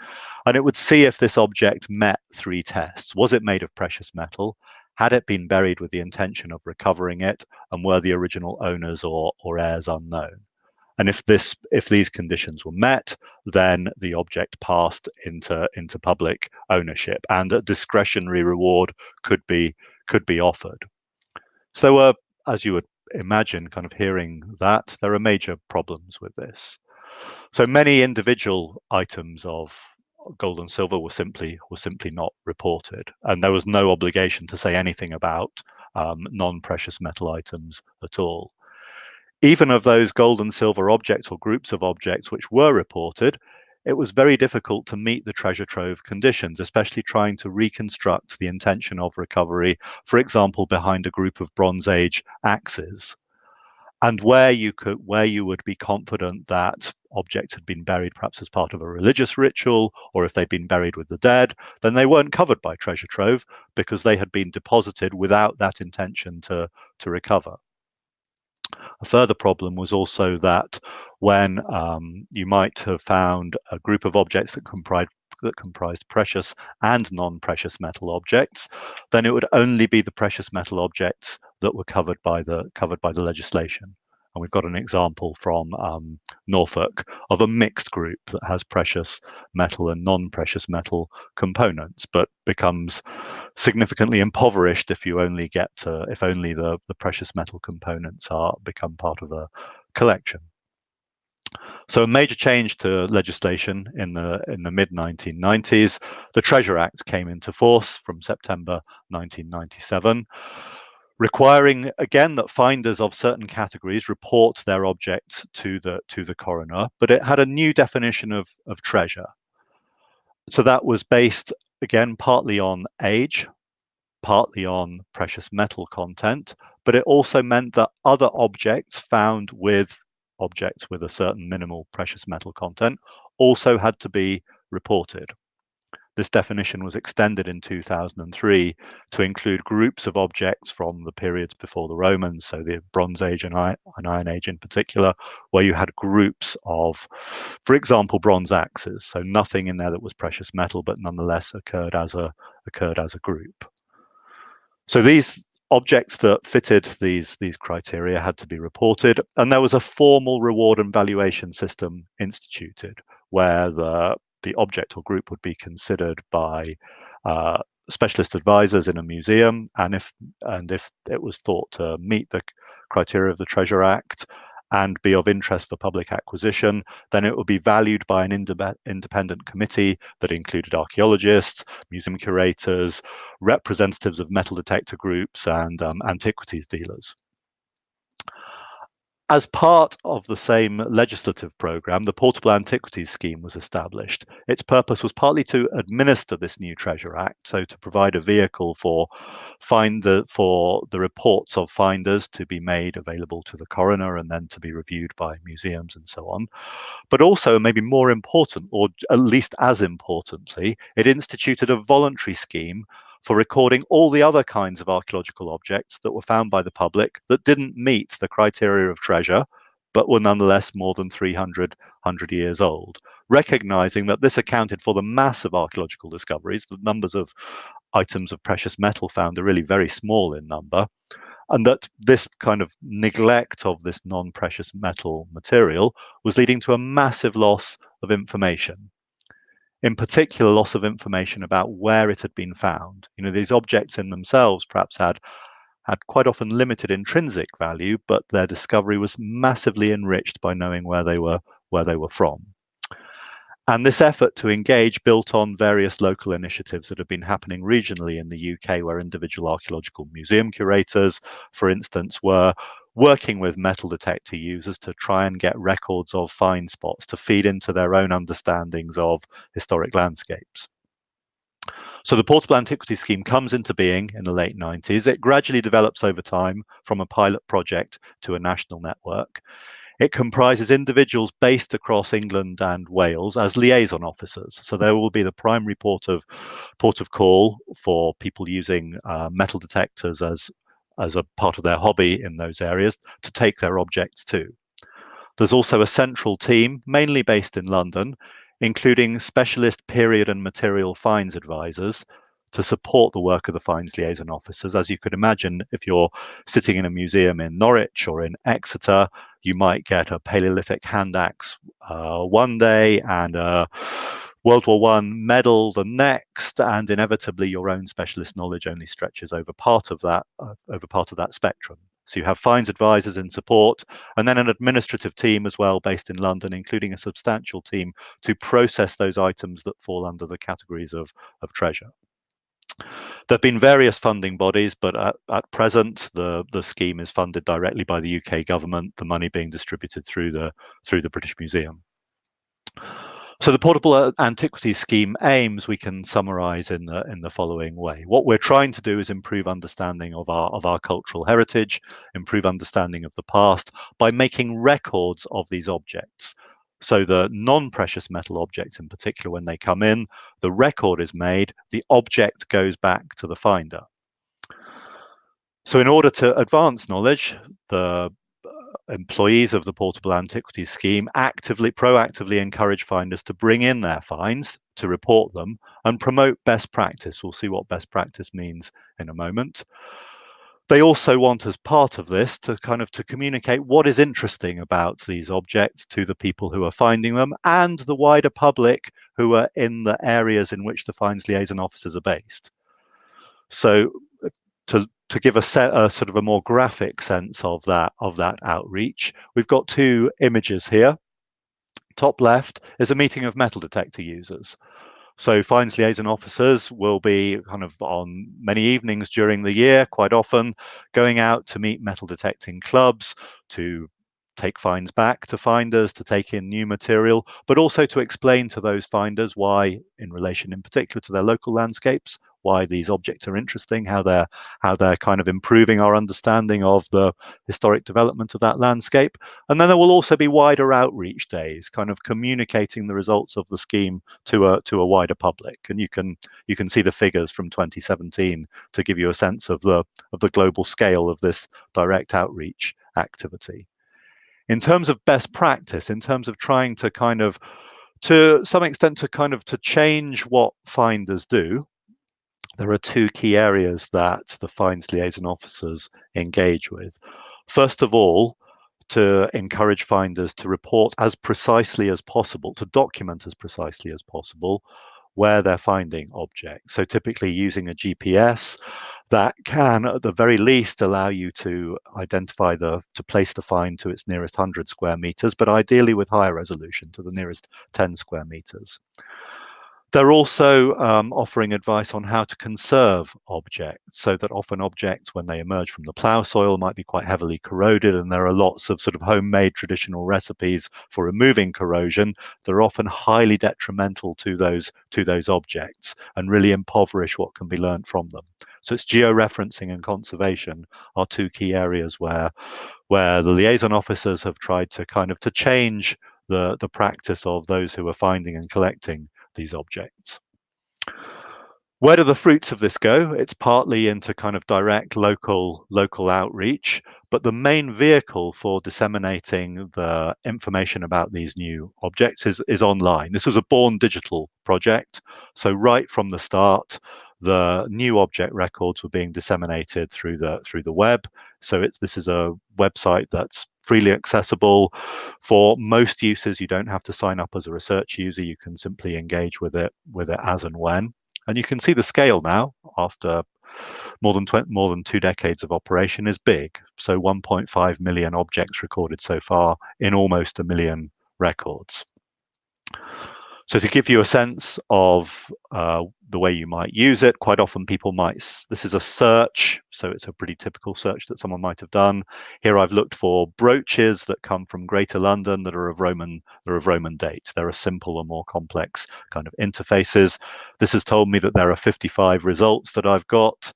and it would see if this object met 3 tests. Was it made of precious metal? Had it been buried with the intention of recovering it? And were the original owners or heirs unknown? And if these conditions were met, then the object passed into public ownership, and a discretionary reward could be offered. So, as you would imagine, kind of hearing that, there are major problems with this. So many individual items of gold and silver were simply not reported, and there was no obligation to say anything about non-precious metal items at all. Even of those gold and silver objects or groups of objects which were reported, it was very difficult to meet the treasure trove conditions, especially trying to reconstruct the intention of recovery, for example, behind a group of Bronze Age axes. And where you would be confident that objects had been buried perhaps as part of a religious ritual, or if they'd been buried with the dead, then they weren't covered by treasure trove because they had been deposited without that intention to recover. A further problem was also that when you might have found a group of objects that comprised precious and non-precious metal objects, then it would only be the precious metal objects that were covered by the legislation. And we've got an example from Norfolk of a mixed group that has precious metal and non-precious metal components, but becomes significantly impoverished if only the precious metal components become part of a collection. So a major change to legislation in the mid-1990s. The Treasure Act came into force from September 1997, requiring again that finders of certain categories report their objects to the coroner, but it had a new definition of treasure. So that was based again partly on age, partly on precious metal content, but it also meant that other objects found with objects with a certain minimal precious metal content also had to be reported. This definition was extended in 2003 to include groups of objects from the periods before the Romans, so the Bronze Age and Iron Age in particular, where you had groups of, for example, bronze axes, so nothing in there that was precious metal, but nonetheless occurred as a group. So these objects that fitted these criteria had to be reported, and there was a formal reward and valuation system instituted where the object or group would be considered by specialist advisors in a museum, and if it was thought to meet the criteria of the Treasure Act, and be of interest for public acquisition, then it would be valued by an independent committee that included archaeologists, museum curators, representatives of metal detector groups, and antiquities dealers. As part of the same legislative programme, the Portable Antiquities Scheme was established. Its purpose was partly to administer this new Treasure Act, so to provide a vehicle for the reports of finders to be made available to the coroner and then to be reviewed by museums and so on. But also, maybe more important, or at least as importantly, it instituted a voluntary scheme for recording all the other kinds of archaeological objects that were found by the public that didn't meet the criteria of treasure, but were nonetheless more than 300 years old, recognizing that this accounted for the mass of archaeological discoveries. The numbers of items of precious metal found are really very small in number, and that this kind of neglect of this non-precious metal material was leading to a massive loss of information. In particular, loss of information about where it had been found. You know, these objects in themselves perhaps had quite often limited intrinsic value, but their discovery was massively enriched by knowing where they were from. And this effort to engage built on various local initiatives that have been happening regionally in the UK, where individual archaeological museum curators, for instance, were working with metal detector users to try and get records of find spots to feed into their own understandings of historic landscapes. So the Portable Antiquities Scheme comes into being in the late 90s. It gradually develops over time from a pilot project to a national network. It comprises individuals based across England and Wales as liaison officers. So there will be the primary port of call for people using metal detectors as a part of their hobby in those areas to take their objects to. There's also a central team, mainly based in London, including specialist period and material finds advisors to support the work of the finds liaison officers. As you could imagine, if you're sitting in a museum in Norwich or in Exeter, you might get a Paleolithic hand axe one day and a World War I medal the next, and inevitably your own specialist knowledge only stretches over part of that spectrum. So you have finds advisors in support, and then an administrative team as well based in London, including a substantial team to process those items that fall under the categories of treasure. There have been various funding bodies, but at present, the scheme is funded directly by the UK government, the money being distributed through the British Museum. So the Portable Antiquities Scheme aims, we can summarize in the following way. What we're trying to do is improve understanding of our cultural heritage, improve understanding of the past by making records of these objects. So the non-precious metal objects in particular, when they come in, the record is made, the object goes back to the finder. So in order to advance knowledge, the employees of the Portable Antiquities Scheme proactively encourage finders to bring in their finds, to report them, and promote best practice. We'll see what best practice means in a moment. They also want, as part of this, to communicate what is interesting about these objects to the people who are finding them and the wider public who are in the areas in which the finds liaison officers are based. So to give a sort of a more graphic sense of that outreach, we've got two images here. Top left is a meeting of metal detector users. So finds liaison officers will be kind of on many evenings during the year, quite often, going out to meet metal detecting clubs, to take finds back to finders, to take in new material, but also to explain to those finders why, in relation in particular to their local landscapes, why these objects are interesting, how they're kind of improving our understanding of the historic development of that landscape. And then there will also be wider outreach days, kind of communicating the results of the scheme to a wider public. And you can see the figures from 2017 to give you a sense of the global scale of this direct outreach activity. In terms of best practice, in terms of trying to to some extent to change what finders do, there are two key areas that the finds liaison officers engage with. First of all, to encourage finders to report as precisely as possible, to document as precisely as possible where they're finding objects. So typically using a GPS, that can, at the very least, allow you to identify to place the find to its nearest 100 square meters, but ideally with higher resolution to the nearest 10 square meters. They're also offering advice on how to conserve objects, so that often objects, when they emerge from the plough soil, might be quite heavily corroded, and there are lots of sort of homemade traditional recipes for removing corrosion. They're often highly detrimental to those objects and really impoverish what can be learned from them. So it's georeferencing and conservation are two key areas where the liaison officers have tried to kind of to change the practice of those who are finding and collecting these objects. Where do the fruits of this go? It's partly into kind of direct local outreach, but the main vehicle for disseminating the information about these new objects is online. This was a born digital project, so right from the start, the new object records were being disseminated through the web. So this is a website that's freely accessible for most users. You don't have to sign up as a research user. You can simply engage with it as and when. And you can see the scale now, after more than 2 decades of operation, is big. So 1.5 million objects recorded so far in almost 1 million records. So to give you a sense of the way you might use it, quite often people this is a search, so it's a pretty typical search that someone might have done. Here I've looked for brooches that come from Greater London that are of Roman date. There are simple or more complex kind of interfaces. This has told me that there are 55 results that I've got.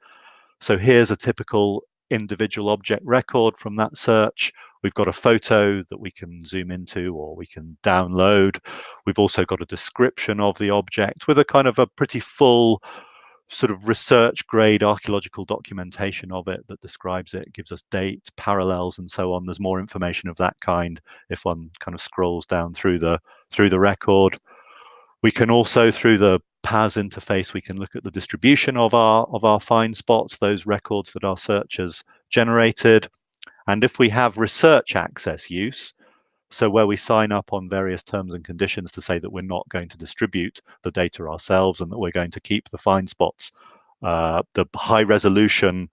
So here's a typical individual object record from that search. We've got a photo that we can zoom into or we can download. We've also got a description of the object with a kind of a pretty full sort of research grade archaeological documentation of it that describes it, gives us date, parallels, and so on. There's more information of that kind if one kind of scrolls down through the record. We can also, through the PAS interface, we can look at the distribution of our find spots, those records that our searchers generated. And if we have research access use, so where we sign up on various terms and conditions to say that we're not going to distribute the data ourselves and that we're going to keep the find spots, the high resolution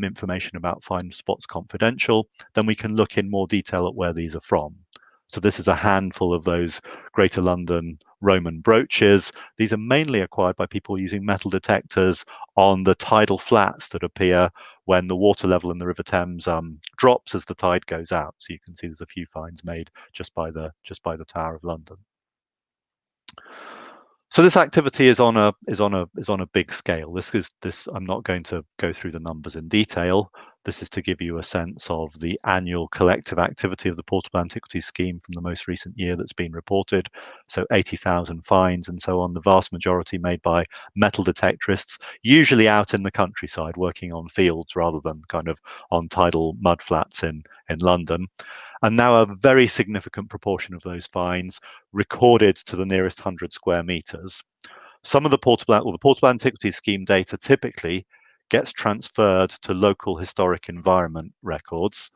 information about find spots confidential, then we can look in more detail at where these are from. So this is a handful of those Greater London Roman brooches. These are mainly acquired by people using metal detectors on the tidal flats that appear when the water level in the River Thames drops as the tide goes out. So you can see there's a few finds made just by the Tower of London. So this activity is on a big scale. I'm not going to go through the numbers in detail. This is to give you a sense of the annual collective activity of the Portable Antiquities Scheme from the most recent year that's been reported. So 80,000 finds and so on, the vast majority made by metal detectorists, usually out in the countryside working on fields rather than kind of on tidal mud flats in London. And now a very significant proportion of those finds recorded to the nearest 100 square meters. Some of the Portable Antiquities Scheme data typically gets transferred to local historic environment records,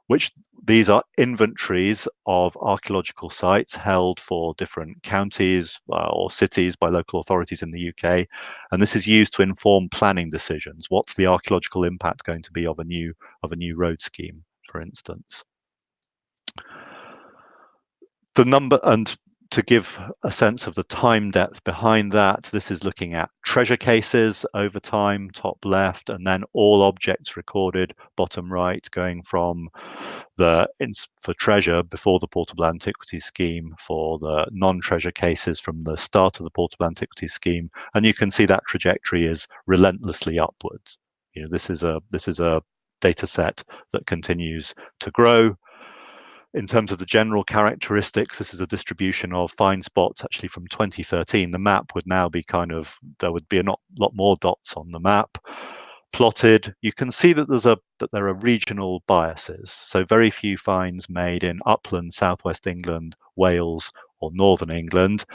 which these are inventories of archaeological sites held for different counties or cities by local authorities in the UK. And this is used to inform planning decisions. What's the archaeological impact going to be of a new road scheme, for instance? The number, and to give a sense of the time depth behind that, this is looking at treasure cases over time, top left, and then all objects recorded, bottom right, going from for treasure before the Portable Antiquities Scheme, for the non-treasure cases from the start of the Portable Antiquities Scheme, and you can see that trajectory is relentlessly upwards. You know, this is a data set that continues to grow. In terms of the general characteristics, this is a distribution of find spots actually from 2013. The map would now be there would be a lot more dots on the map plotted. You can see that there are regional biases. So very few finds made in upland, southwest England, Wales, or northern England.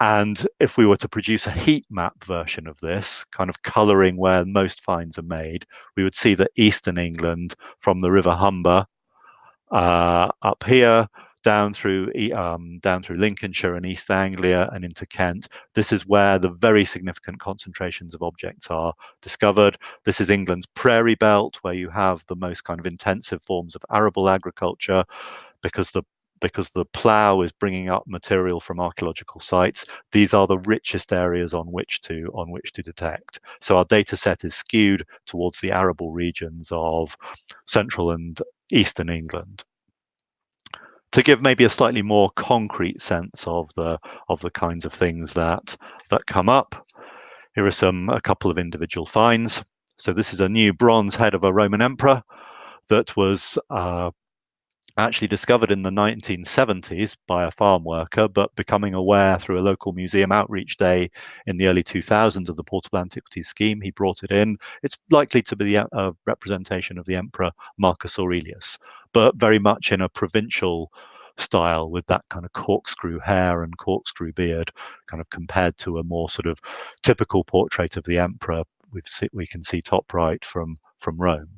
And if we were to produce a heat map version of this, kind of colouring where most finds are made, we would see that eastern England from the River Humber up here down through Lincolnshire and East Anglia and into Kent. This is where the very significant concentrations of objects are discovered. This is England's prairie belt, where you have the most kind of intensive forms of arable agriculture, because the plough is bringing up material from archaeological sites. These are the richest areas on which to detect. So our data set is skewed towards the arable regions of central and eastern England. To give maybe a slightly more concrete sense of the kinds of things that come up, here are a couple of individual finds. So this is a new bronze head of a Roman emperor that was actually discovered in the 1970s by a farm worker, but becoming aware through a local museum outreach day in the early 2000s of the Portable Antiquities Scheme, he brought it in. It's likely to be a representation of the Emperor Marcus Aurelius, but very much in a provincial style, with that kind of corkscrew hair and corkscrew beard, kind of compared to a more sort of typical portrait of the emperor we can see top right from Rome.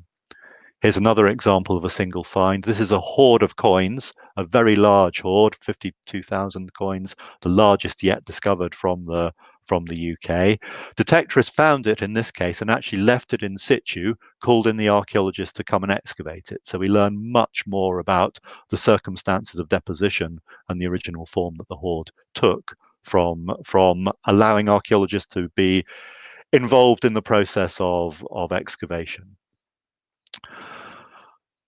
Here's another example of a single find. This is a hoard of coins, a very large hoard, 52,000 coins, the largest yet discovered from the UK. Detectorists found it in this case and actually left it in situ, called in the archaeologists to come and excavate it. So we learn much more about the circumstances of deposition and the original form that the hoard took from allowing archaeologists to be involved in the process of excavation.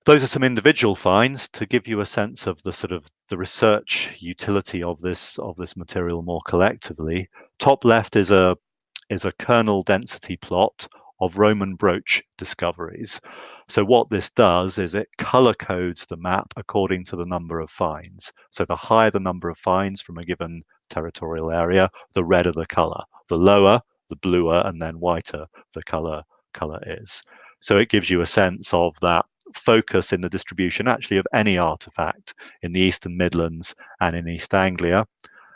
Those are some individual finds to give you a sense of the research utility of this material more collectively. Top left is a kernel density plot of Roman brooch discoveries. So what this does is it color codes the map according to the number of finds. So the higher the number of finds from a given territorial area, the redder the color. The lower, the bluer, and then whiter the color is. So it gives you a sense of that focus in the distribution actually of any artifact in the Eastern Midlands and in East Anglia.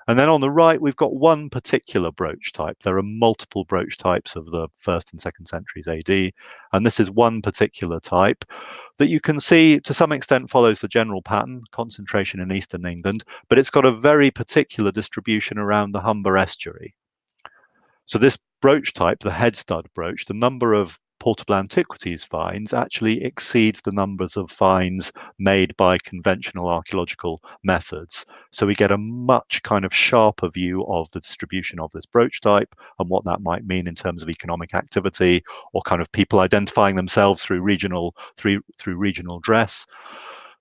And then on the right, we've got one particular brooch type. There are multiple brooch types of the 1st and 2nd centuries AD, and this is one particular type that you can see to some extent follows the general pattern, concentration in Eastern England, but it's got a very particular distribution around the Humber estuary. So this brooch type, the head stud brooch, the number of portable antiquities finds actually exceeds the numbers of finds made by conventional archaeological methods. So we get a much kind of sharper view of the distribution of this brooch type and what that might mean in terms of economic activity or kind of people identifying themselves through regional dress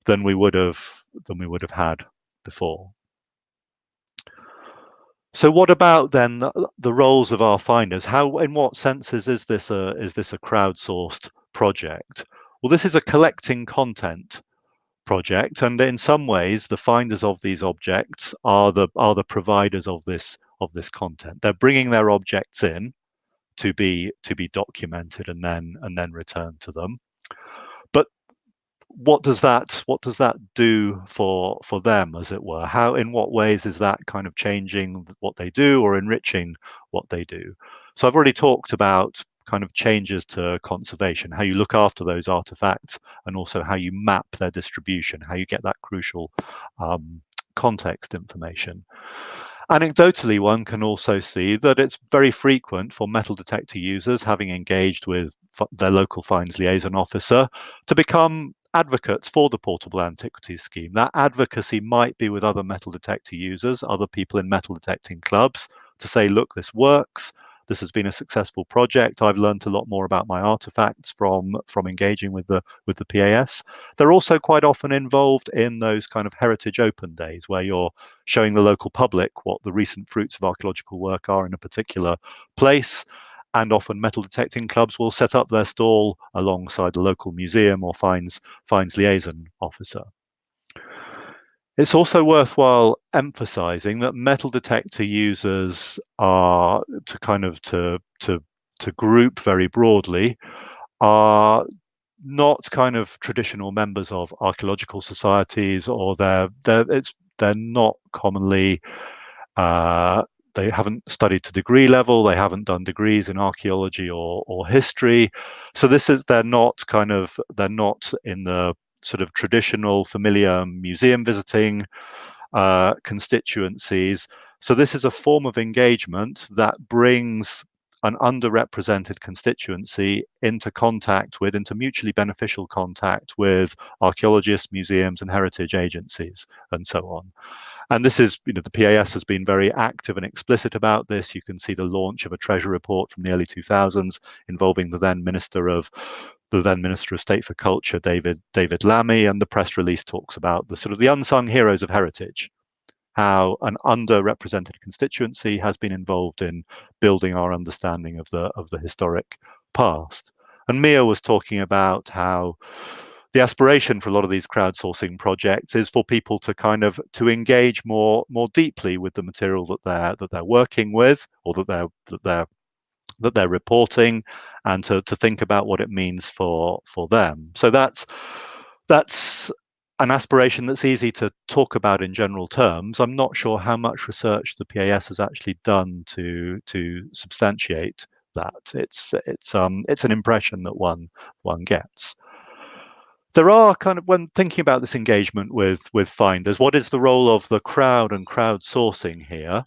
than we would have had before. So what about then the roles of our finders? In what senses is this a crowdsourced project? Well, this is a collecting content project, and in some ways, the finders of these objects are the providers of this content. They're bringing their objects in to be documented and then returned to them. But what does that do for them, as it were? In what ways is that kind of changing what they do or enriching what they do? So I've already talked about kind of changes to conservation, how you look after those artifacts, and also how you map their distribution, how you get that crucial context information. Anecdotally, one can also see that it's very frequent for metal detector users, having engaged with their local finds liaison officer, to become advocates for the Portable Antiquities Scheme. That advocacy might be with other metal detector users, other people in metal detecting clubs, to say, look, this works. This has been a successful project. I've learned a lot more about my artifacts from engaging with the PAS. They're also quite often involved in those kind of heritage open days where you're showing the local public what the recent fruits of archaeological work are in a particular place. And often metal detecting clubs will set up their stall alongside a local museum or finds liaison officer. It's also worthwhile emphasizing that metal detector users are to group very broadly are not kind of traditional members of archaeological societies, or they're not commonly they haven't studied to degree level, they haven't done degrees in archaeology or history. So they're not in the sort of traditional, familiar museum visiting constituencies. So this is a form of engagement that brings an underrepresented constituency into mutually beneficial contact with archaeologists, museums, and heritage agencies, and so on. And this is, the PAS has been very active and explicit about this. You can see the launch of a treasure report from the early 2000s involving the then Minister of State for Culture, David Lammy, and the press release talks about the sort of the unsung heroes of heritage, how an underrepresented constituency has been involved in building our understanding of the historic past. And Mia was talking about how the aspiration for a lot of these crowdsourcing projects is for people to to engage more deeply with the material that they're working with, or that they're reporting, and to think about what it means for them. So that's an aspiration that's easy to talk about in general terms. I'm not sure how much research the PAS has actually done to substantiate that. It's an impression that one gets. There are when thinking about this engagement with finders, what is the role of the crowd and crowdsourcing here?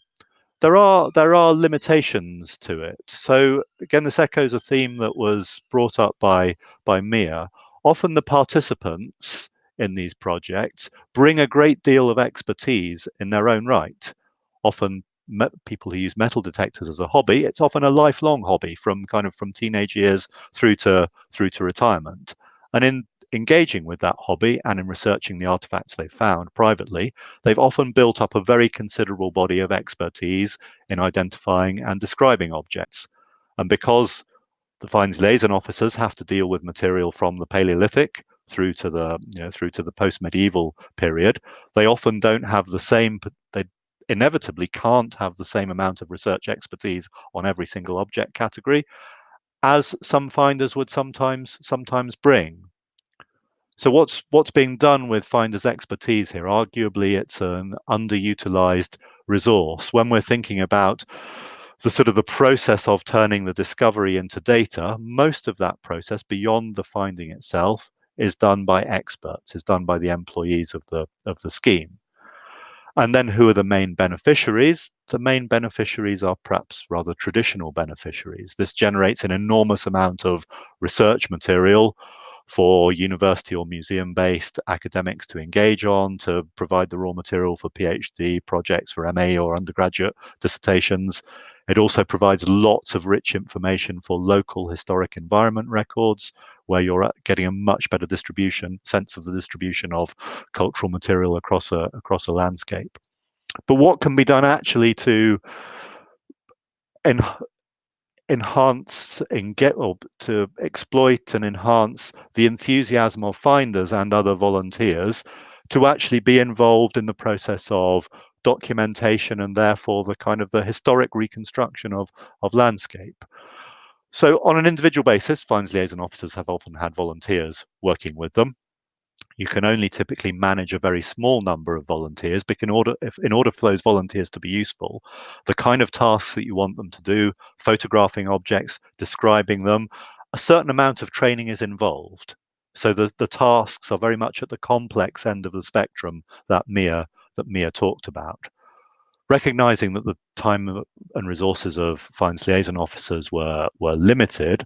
There are limitations to it. So again, this echoes a theme that was brought up by Mia. Often the participants in these projects bring a great deal of expertise in their own right. Often people who use metal detectors as a hobby, it's often a lifelong hobby from teenage years through to retirement. And in engaging with that hobby and in researching the artifacts they've found privately, they've often built up a very considerable body of expertise in identifying and describing objects. And because the finds liaison officers have to deal with material from the Paleolithic through to the post-medieval period, they often don't have the same, they inevitably can't have the same amount of research expertise on every single object category as some finders would sometimes bring. So what's being done with finders' expertise here? Arguably, it's an underutilized resource. When we're thinking about the process of turning the discovery into data, most of that process, beyond the finding itself, is done by experts, is done by the employees of the scheme. And then who are the main beneficiaries? The main beneficiaries are perhaps rather traditional beneficiaries. This generates an enormous amount of research material for university or museum-based academics to engage on, to provide the raw material for PhD projects, for MA or undergraduate dissertations. It also provides lots of rich information for local historic environment records, where you're getting a much better sense of the distribution of cultural material across a landscape. But what can be done actually to enhance or to exploit and enhance the enthusiasm of finders and other volunteers to actually be involved in the process of documentation, and therefore the historic reconstruction of landscape? So on an individual basis, finds liaison officers have often had volunteers working with them. You can only typically manage a very small number of volunteers, but in order for those volunteers to be useful, the kind of tasks that you want them to do, photographing objects, describing them, a certain amount of training is involved. So the tasks are very much at the complex end of the spectrum that Mia talked about. Recognizing that the time and resources of finds liaison officers were limited,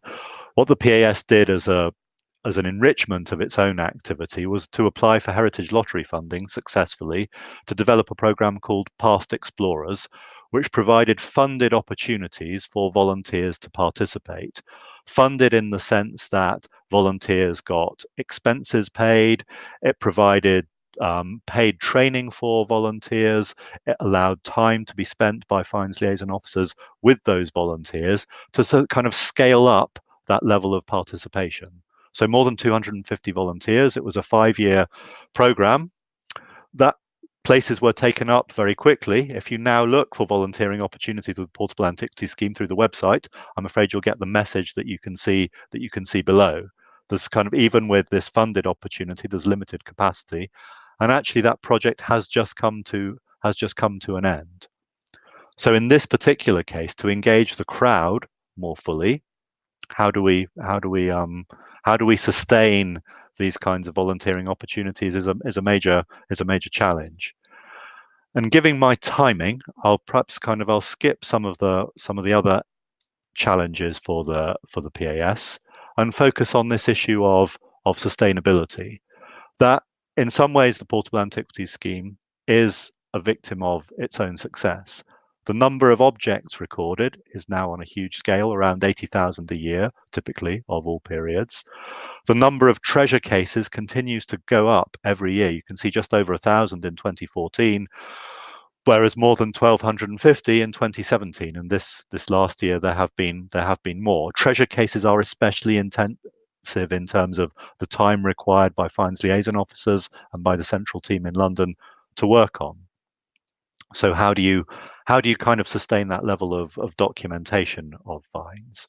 what the PAS did as an enrichment of its own activity was to apply for Heritage Lottery funding successfully to develop a program called Past Explorers, which provided funded opportunities for volunteers to participate. Funded in the sense that volunteers got expenses paid, it provided paid training for volunteers, it allowed time to be spent by finds liaison officers with those volunteers to scale up that level of participation. So more than 250 volunteers. It was a 5-year program. That places were taken up very quickly. If you now look for volunteering opportunities with the Portable Antiquities Scheme through the website, I'm afraid you'll get the message that you can see below. There's even with this funded opportunity, there's limited capacity, and actually that project has just come to an end. So in this particular case, to engage the crowd more fully, how do we sustain these kinds of volunteering opportunities is a major challenge. And given my timing, I'll skip some of the other challenges for the PAS and focus on this issue of sustainability. That in some ways the Portable Antiquities Scheme is a victim of its own success. The number of objects recorded is now on a huge scale, around 80,000 a year, typically, of all periods. The number of treasure cases continues to go up every year. You can see just over 1,000 in 2014, whereas more than 1,250 in 2017. And this last year there have been more. Treasure cases are especially intensive in terms of the time required by fines liaison officers and by the central team in London to work on. So how do you kind of sustain that level of documentation of fines?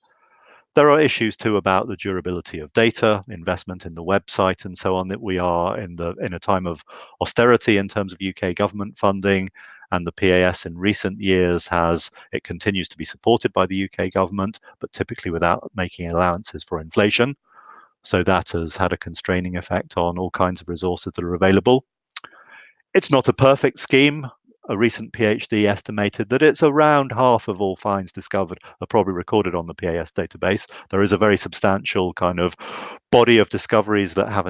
There are issues too about the durability of data, investment in the website, and so on. That we are in a time of austerity in terms of UK government funding, and the PAS in recent years continues to be supported by the UK government, but typically without making allowances for inflation. So that has had a constraining effect on all kinds of resources that are available. It's not a perfect scheme. A recent PhD estimated that it's around half of all fines discovered are probably recorded on the PAS database. There is a very substantial kind of body of discoveries that are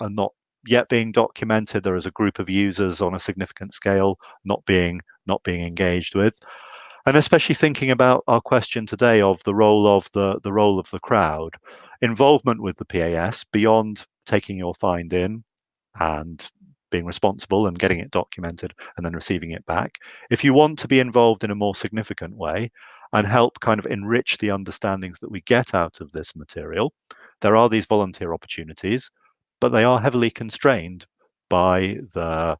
not yet being documented. There is a group of users on a significant scale not being engaged with. And especially thinking about our question today of the role of the crowd, involvement with the PAS beyond taking your find in and being responsible and getting it documented and then receiving it back. If you want to be involved in a more significant way and help kind of enrich the understandings that we get out of this material, there are these volunteer opportunities, but they are heavily constrained by the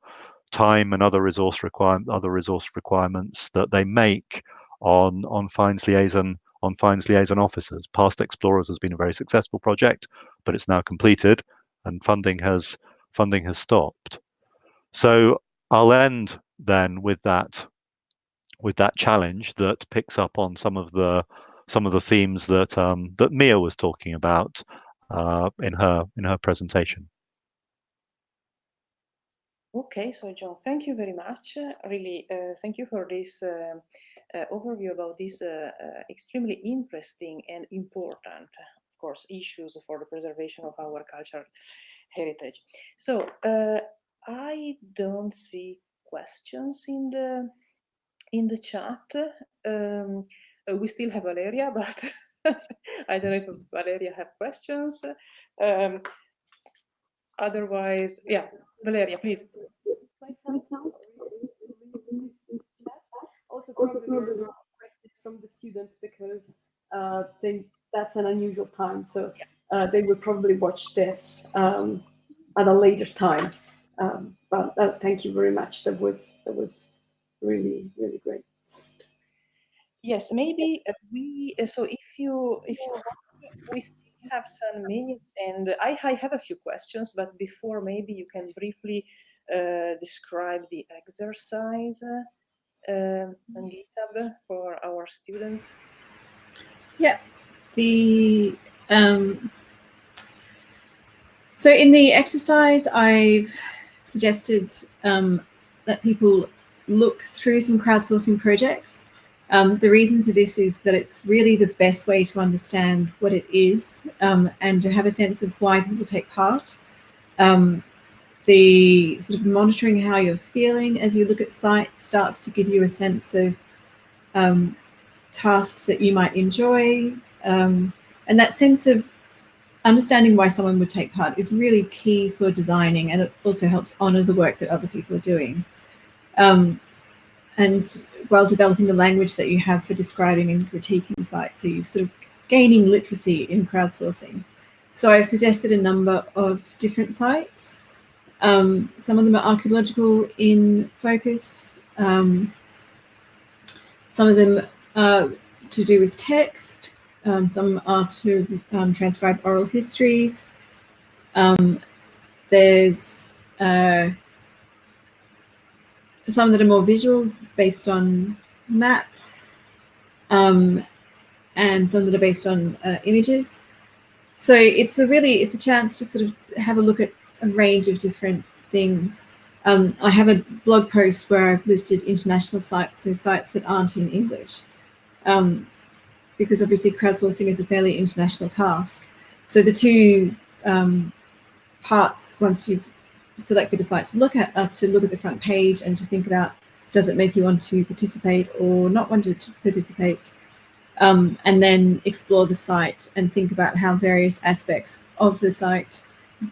time and other resource requirements that they make on fines liaison officers. Past Explorers has been a very successful project, but it's now completed and funding has stopped. So I'll end then with that challenge that picks up on some of the themes that Mia was talking about in her presentation. Okay, so John, thank you very much. Really, thank you for this overview about these extremely interesting and important, of course, issues for the preservation of our cultural heritage. So I don't see questions in the chat. We still have Valeria, but I don't know if Valeria have questions. Otherwise, yeah, Valeria, please. Also, probably requested from the students because that's an unusual time, so they will probably watch this at a later time. But thank you very much. That was really great. Yes, maybe so if you we still have some minutes, and I have a few questions, but before, maybe you can briefly describe the exercise on GitHub for our students. Yeah, so in the exercise, I've suggested that people look through some crowdsourcing projects. The reason for this is that it's really the best way to understand what it is and to have a sense of why people take part. The sort of monitoring how you're feeling as you look at sites starts to give you a sense of tasks that you might enjoy. And that sense of understanding why someone would take part is really key for designing, and it also helps honor the work that other people are doing. And while developing the language that you have for describing and critiquing sites, so you're sort of gaining literacy in crowdsourcing. So I've suggested a number of different sites. Some of them are archaeological in focus. Some of them are to do with text. Some are to transcribe oral histories. There's some that are more visual, based on maps, and some that are based on images. So it's a chance to sort of have a look at a range of different things. I have a blog post where I've listed international sites, so sites that aren't in English, because obviously crowdsourcing is a fairly international task. So the two parts, once you've selected a site to look at, are to look at the front page and to think about, does it make you want to participate or not want to participate? And then explore the site and think about how various aspects of the site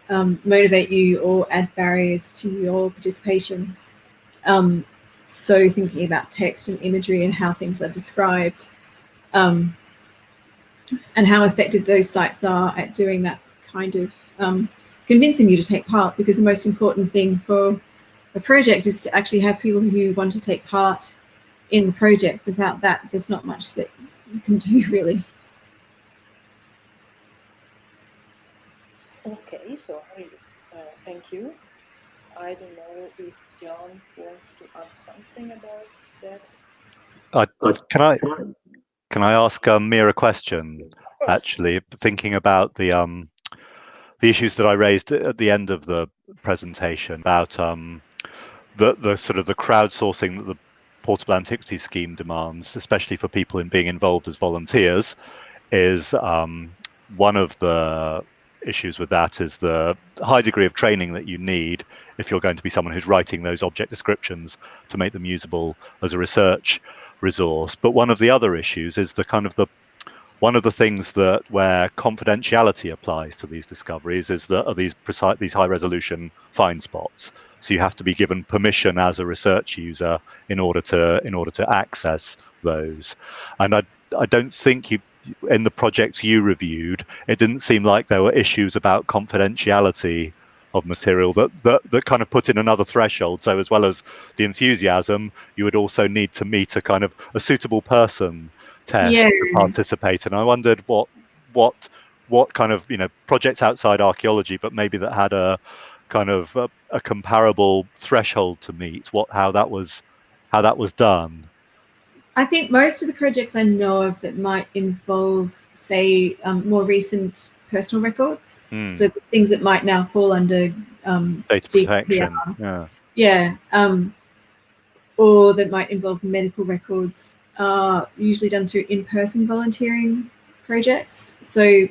motivate you or add barriers to your participation. So thinking about text and imagery and how things are described, and how effective those sites are at doing that kind of convincing you to take part, because the most important thing for a project is to actually have people who want to take part in the project. Without that, there's not much that you can do, really. Okay, so thank you. I don't know if John wants to add something about that. Can I ask Mira a question? Actually, thinking about the issues that I raised at the end of the presentation about the sort of the crowdsourcing that the Portable Antiquities Scheme demands, especially for people in being involved as volunteers, is one of the issues with that is the high degree of training that you need if you're going to be someone who's writing those object descriptions to make them usable as a research resource. But one of the other issues is the kind of one of the things that where confidentiality applies to these discoveries is that are these high resolution find spots. So you have to be given permission as a research user in order to access those. And I don't think in the projects you reviewed, it didn't seem like there were issues about confidentiality of material that kind of put in another threshold. So as well as the enthusiasm, you would also need to meet a kind of a suitable person test to participate. And I wondered what kind of projects outside archaeology, but maybe that had a kind of a comparable threshold to meet, how that was done. I think most of the projects I know of that might involve, say, more recent personal records, so the things that might now fall under data protection, or that might involve medical records, are usually done through in-person volunteering projects. So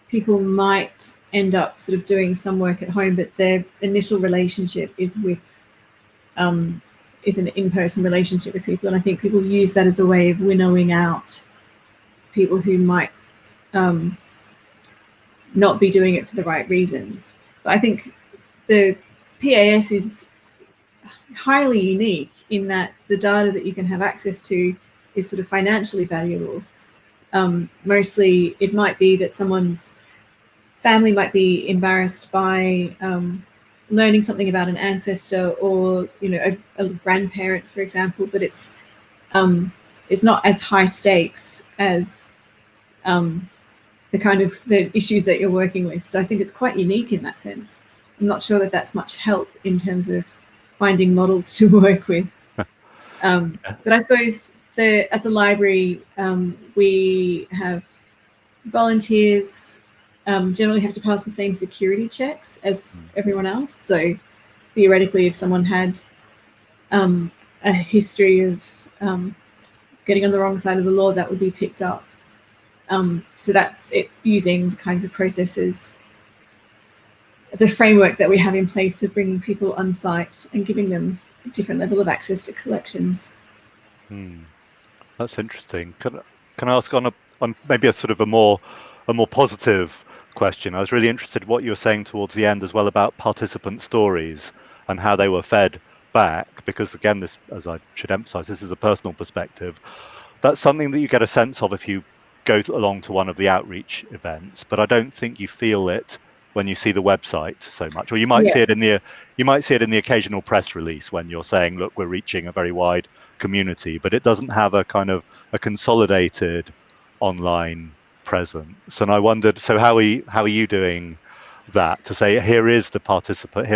people might end up sort of doing some work at home, but their initial relationship is with is an in-person relationship with people. And I think people use that as a way of winnowing out people who might not be doing it for the right reasons. But I think the PAS is highly unique in that the data that you can have access to is sort of financially valuable. Mostly it might be that someone's family might be embarrassed by learning something about an ancestor or a grandparent, for example, but it's not as high stakes as the issues that you're working with. So I think it's quite unique in that sense. I'm not sure that that's much help in terms of finding models to work with. But I suppose at the library, we have volunteers generally have to pass the same security checks as everyone else. So theoretically, if someone had a history of getting on the wrong side of the law, that would be picked up. So that's it, using the kinds of processes, the framework that we have in place of bringing people on site and giving them a different level of access to collections. That's interesting. Can I ask on maybe a sort of a more positive question? I was really interested in what you were saying towards the end as well about participant stories and how they were fed back, because again, this, as I should emphasize, this is a personal perspective. That's something that you get a sense of if you go along to one of the outreach events, but I don't think you feel it when you see the website so much, or you might see it in the occasional press release when you're saying, look, we're reaching a very wide community, but it doesn't have a kind of a consolidated online presence. And I wondered, so how are you doing that to say, here is the participant,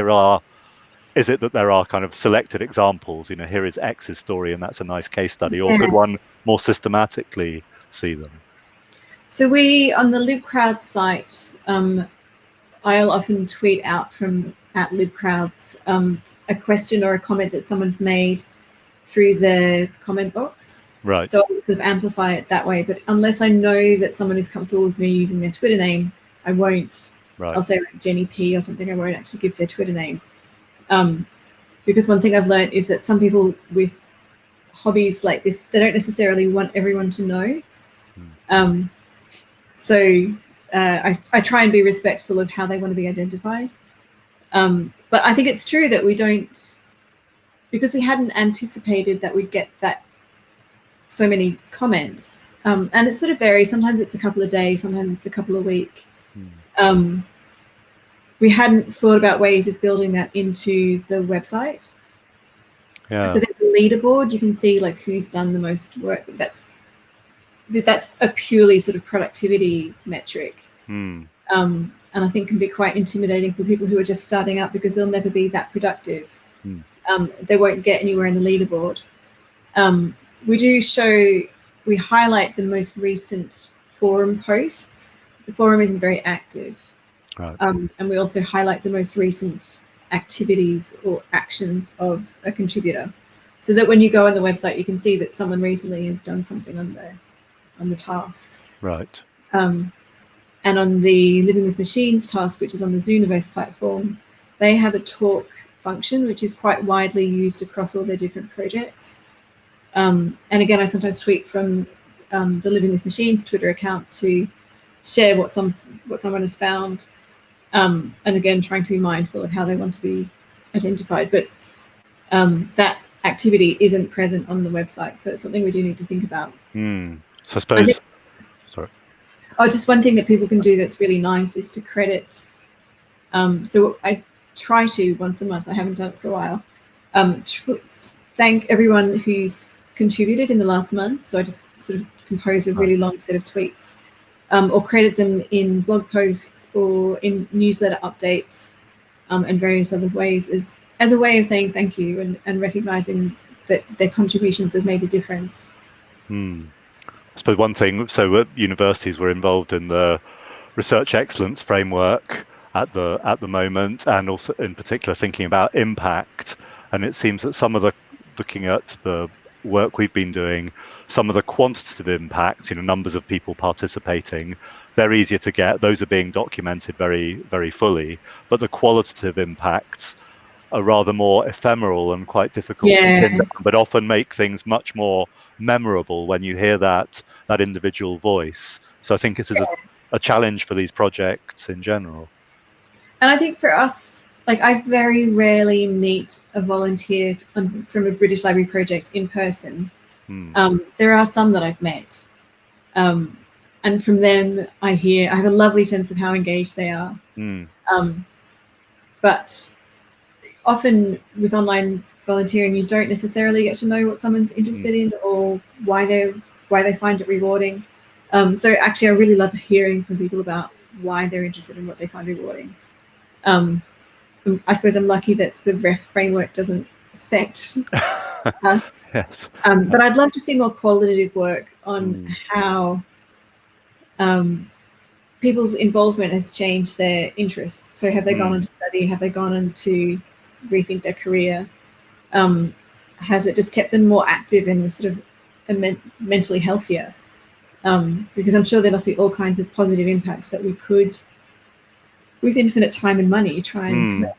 is it that there are kind of selected examples, here is X's story and that's a nice case study, or could one more systematically see them? So we, on the libcrowd site, I'll often tweet out from @libcrowds a question or a comment that someone's made through the comment box. Right. So I'll sort of amplify it that way. But unless I know that someone is comfortable with me using their Twitter name, I won't. Right. I'll say like Jenny P or something. I won't actually give their Twitter name. Because one thing I've learned is that some people with hobbies like this, they don't necessarily want everyone to know. So I try and be respectful of how they want to be identified. But I think it's true that we don't, because we hadn't anticipated that we'd get that so many comments. And it sort of varies. Sometimes it's a couple of days, sometimes it's a couple of weeks. We hadn't thought about ways of building that into the website. Yeah. So there's a leaderboard. You can see like who's done the most work. That's a purely sort of productivity metric. And I think can be quite intimidating for people who are just starting out because they'll never be that productive. They won't get anywhere in the leaderboard. We highlight the most recent forum posts. The forum isn't very active. Right. And we also highlight the most recent activities or actions of a contributor, so that when you go on the website, you can see that someone recently has done something on the tasks. Right. And on the Living with Machines task, which is on the Zunoverse platform, they have a talk function, which is quite widely used across all their different projects. And again, I sometimes tweet from the Living with Machines Twitter account to share what someone has found. And again, trying to be mindful of how they want to be identified. But that activity isn't present on the website, so it's something we do need to think about. So I suppose, sorry. Oh, just one thing that people can do that's really nice is to credit. So I try to once a month, I haven't done it for a while, thank everyone who's contributed in the last month. So I just sort of compose a really long set of tweets, or credit them in blog posts or in newsletter updates, and various other ways as a way of saying thank you and recognizing that their contributions have made a difference. I suppose one thing, so at universities we're involved in the research excellence framework at the moment, and also in particular thinking about impact. And it seems that looking at the work we've been doing, some of the quantitative impacts, numbers of people participating, they're easier to get. Those are being documented very, very fully. But the qualitative impacts are rather more ephemeral and quite difficult to pin down, but often make things much more memorable when you hear that individual voice. So I think this is a challenge for these projects in general. And I think for us, like, I very rarely meet a volunteer from a British Library project in person. There are some that I've met. And from them, I have a lovely sense of how engaged they are. But often with online volunteering, you don't necessarily get to know what someone's interested in or why they find it rewarding. So actually, I really love hearing from people about why they're interested in what they find rewarding. I suppose I'm lucky that the REF framework doesn't affect us. Yes. But I'd love to see more qualitative work on how people's involvement has changed their interests. So have they gone on to study? Have they gone on to rethink their career? Has it just kept them more active and sort of mentally healthier? Because I'm sure there must be all kinds of positive impacts that we could, with infinite time and money, try and correct.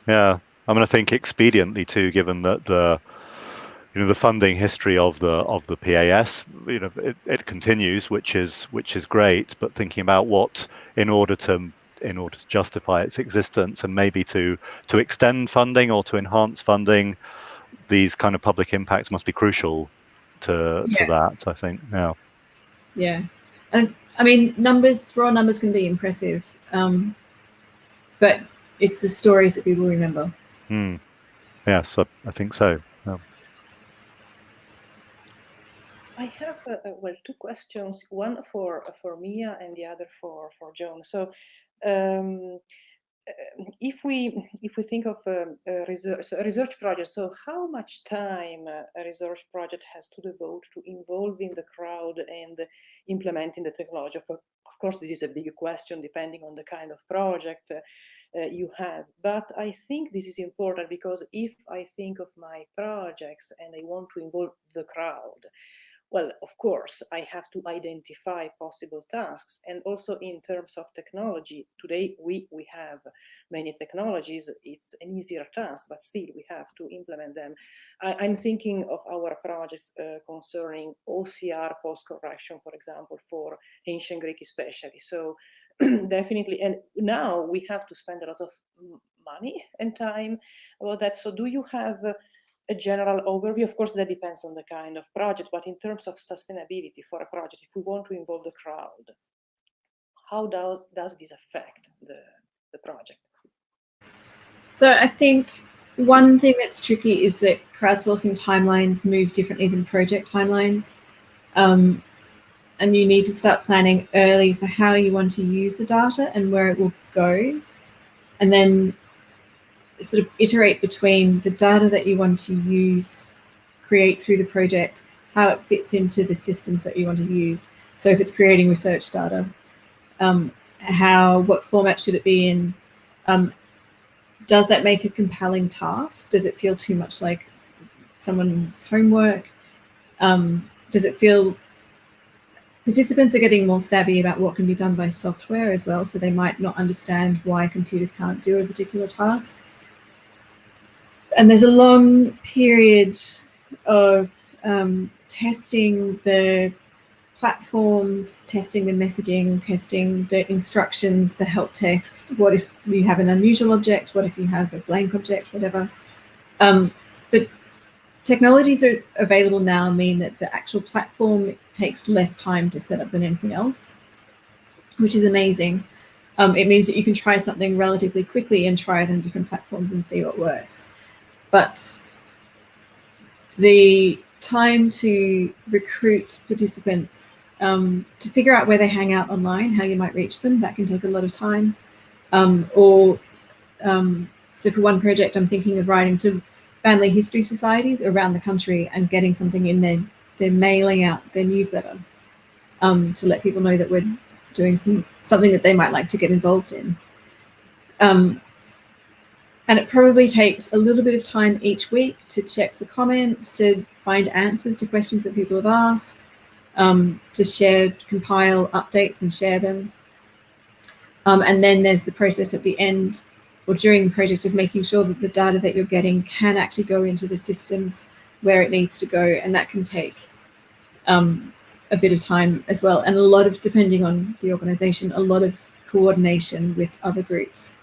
Yeah, I mean, I think expediently too, given that the funding history of the PAS, it continues, which is great. But thinking about what in order to justify its existence, and maybe to extend funding or to enhance funding, these kind of public impacts must be crucial to that, I think. Yeah, and I mean, raw numbers can be impressive, but it's the stories that people remember. Yes, I think so. I have two questions, one for Mia and the other for John. So if we think of a research project, so how much time a research project has to devote to involving the crowd and implementing the technology? Of course, this is a big question depending on the kind of project you have. But I think this is important because if I think of my projects and I want to involve the crowd, well, of course, I have to identify possible tasks. And also in terms of technology, today we have many technologies. It's an easier task, but still we have to implement them. I'm thinking of our projects concerning OCR post-correction, for example, for ancient Greek especially. So definitely, and now we have to spend a lot of money and time about that. So do you have a general overview? Of course, that depends on the kind of project, but in terms of sustainability for a project, if we want to involve the crowd, how does this affect the project? So I think one thing that's tricky is that crowdsourcing timelines move differently than project timelines. And you need to start planning early for how you want to use the data and where it will go. And then sort of iterate between the data that you want to use, create through the project, how it fits into the systems that you want to use. So if it's creating research data, what format should it be in? Does that make a compelling task? Does it feel too much like someone's homework? Does it feel participants are getting more savvy about what can be done by software as well, so they might not understand why computers can't do a particular task. And there's a long period of testing the platforms, testing the messaging, testing the instructions, the help text. What if you have an unusual object? What if you have a blank object? Whatever. The technologies that are available now mean that the actual platform takes less time to set up than anything else, which is amazing. It means that you can try something relatively quickly and try it on different platforms and see what works. But the time to recruit participants, to figure out where they hang out online, how you might reach them, that can take a lot of time. So for one project, I'm thinking of writing to family history societies around the country and getting something in their mailing out their newsletter to let people know that we're doing something that they might like to get involved in. And it probably takes a little bit of time each week to check for comments, to find answers to questions that people have asked, to compile updates and share them. And then there's the process at the end or during the project of making sure that the data that you're getting can actually go into the systems where it needs to go. And that can take a bit of time as well. And a lot of, depending on the organization, a lot of coordination with other groups.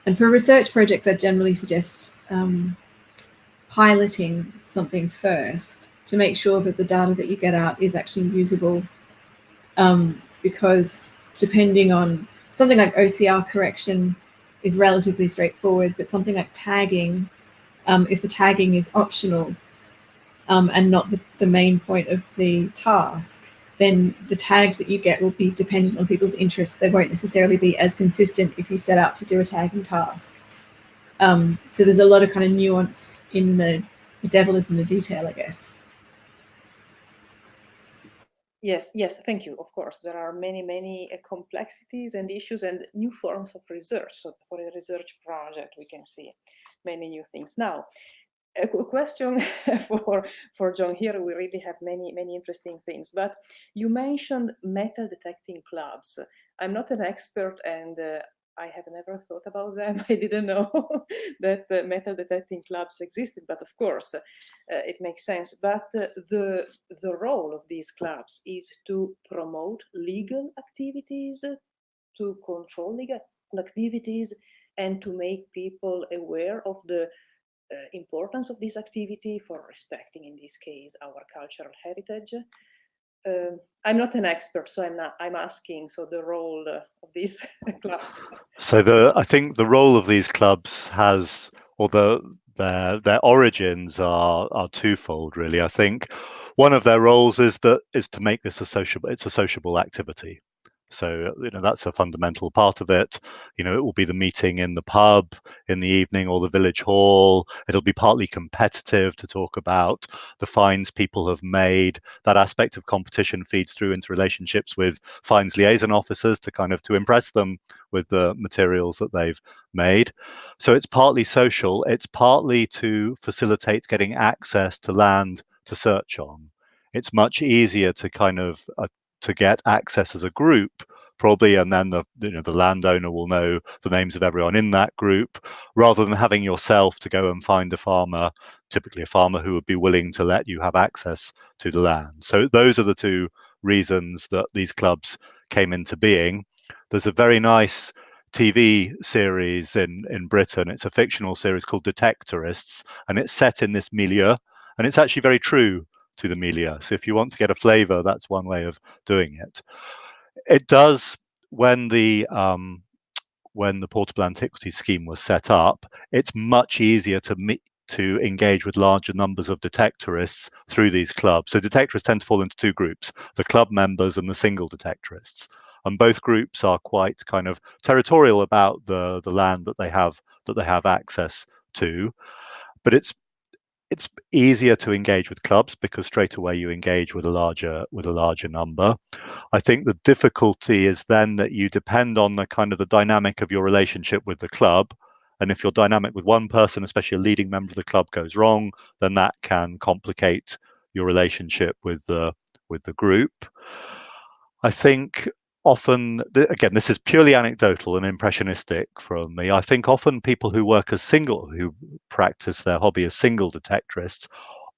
And for research projects, I generally suggest piloting something first to make sure that the data that you get out is actually usable, because depending on something like OCR correction is relatively straightforward, but something like tagging, if the tagging is optional and not the main point of the task, then the tags that you get will be dependent on people's interests. They won't necessarily be as consistent if you set out to do a tagging task. So there's a lot of kind of nuance in the devil is in the detail, I guess. Yes, thank you. Of course, there are many complexities and issues and new forms of research. So for a research project, we can see many new things. Now, a question for John here. We really have many interesting things, but you mentioned metal detecting clubs. I'm not an expert and I have never thought about them. I didn't know that metal detecting clubs existed, but of course it makes sense. But the role of these clubs is to promote legal activities, to control legal activities, and to make people aware of the importance of this activity for respecting, in this case, our cultural heritage. I'm not an expert, so I'm asking. So the role of these clubs. So I think the role of these clubs has, or their origins are twofold, really. I think one of their roles is to make this a sociable activity. So, that's a fundamental part of it. It will be the meeting in the pub in the evening or the village hall. It'll be partly competitive to talk about the finds people have made. That aspect of competition feeds through into relationships with finds liaison officers to impress them with the materials that they've made. So it's partly social. It's partly to facilitate getting access to land to search on. It's much easier to get access as a group, probably, and then the landowner will know the names of everyone in that group, rather than having yourself to go and find a farmer, typically a farmer who would be willing to let you have access to the land. So those are the two reasons that these clubs came into being. There's a very nice TV series in Britain. It's a fictional series called Detectorists, and it's set in this milieu, and it's actually very true to the milieu. So if you want to get a flavor, that's one way of doing it. It does, when the Portable Antiquities Scheme was set up, it's much easier to engage with larger numbers of detectorists through these clubs. So detectorists tend to fall into two groups: the club members and the single detectorists. And both groups are quite territorial about the land that they have access to. But it's easier to engage with clubs because straight away you engage with a larger number. I think the difficulty is then that you depend on the dynamic of your relationship with the club. And if your dynamic with one person, especially a leading member of the club, goes wrong, then that can complicate your relationship with the group. I think often, again, this is purely anecdotal and impressionistic from me. I think often people who practice their hobby as single detectorists,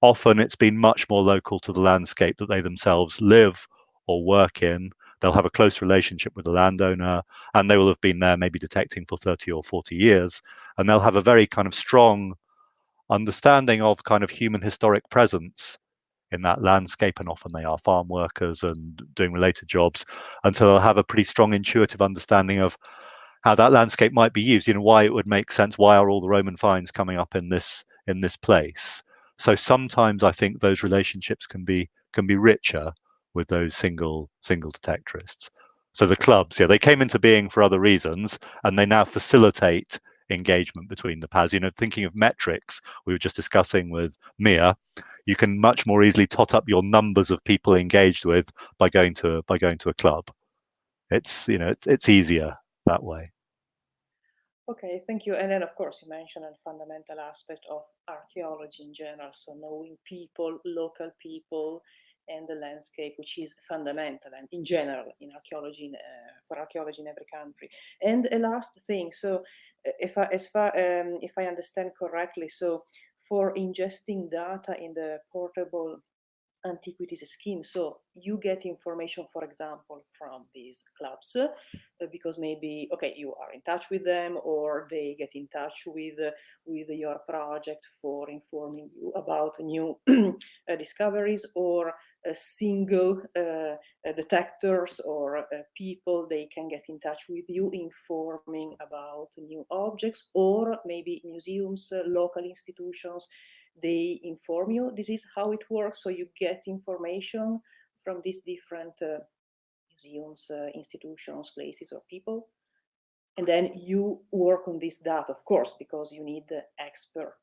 often it's been much more local to the landscape that they themselves live or work in. They'll have a close relationship with the landowner, and they will have been there maybe detecting for 30 or 40 years. And they'll have a very strong understanding of human historic presence in that landscape, and often they are farm workers and doing related jobs, and so they'll have a pretty strong intuitive understanding of how that landscape might be used, why it would make sense, why are all the Roman finds coming up in this place. So sometimes I think those relationships can be richer with those single detectorists. So the clubs, they came into being for other reasons, and they now facilitate engagement between the paths. Thinking of metrics we were just discussing with Mia, you can much more easily tot up your numbers of people engaged with by going to a club. It's easier that way. Okay, thank you. And then, of course, you mentioned a fundamental aspect of archaeology in general, so knowing people, local people, and the landscape, which is fundamental and in general in archaeology, for archaeology in every country. And a last thing, so if I understand correctly, so for ingesting data in the Portable Antiquities Scheme, so you get information, for example, from these clubs, because maybe, okay, you are in touch with them, or they get in touch with your project for informing you about new discoveries, or single detectors or people, they can get in touch with you informing about new objects, or maybe museums, local institutions, they inform you. This is how it works. So you get information from these different museums, institutions, places, or people. And then you work on this data, of course, because you need the expert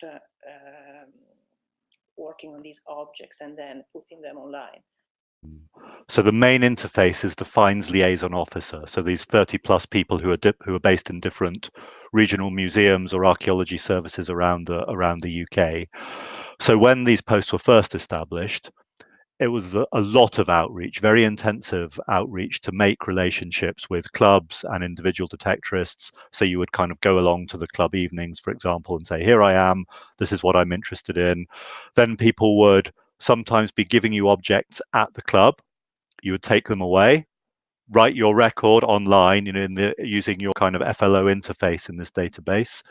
working on these objects and then putting them online. So the main interface is the finds liaison officer. So these 30 plus people who are based in different regional museums or archaeology services around the UK. So when these posts were first established, it was a lot of outreach, very intensive outreach to make relationships with clubs and individual detectorists. So you would go along to the club evenings, for example, and say, here I am, this is what I'm interested in. Then people would sometimes be giving you objects at the club. You would take them away, write your record online, using your FLO interface in this database.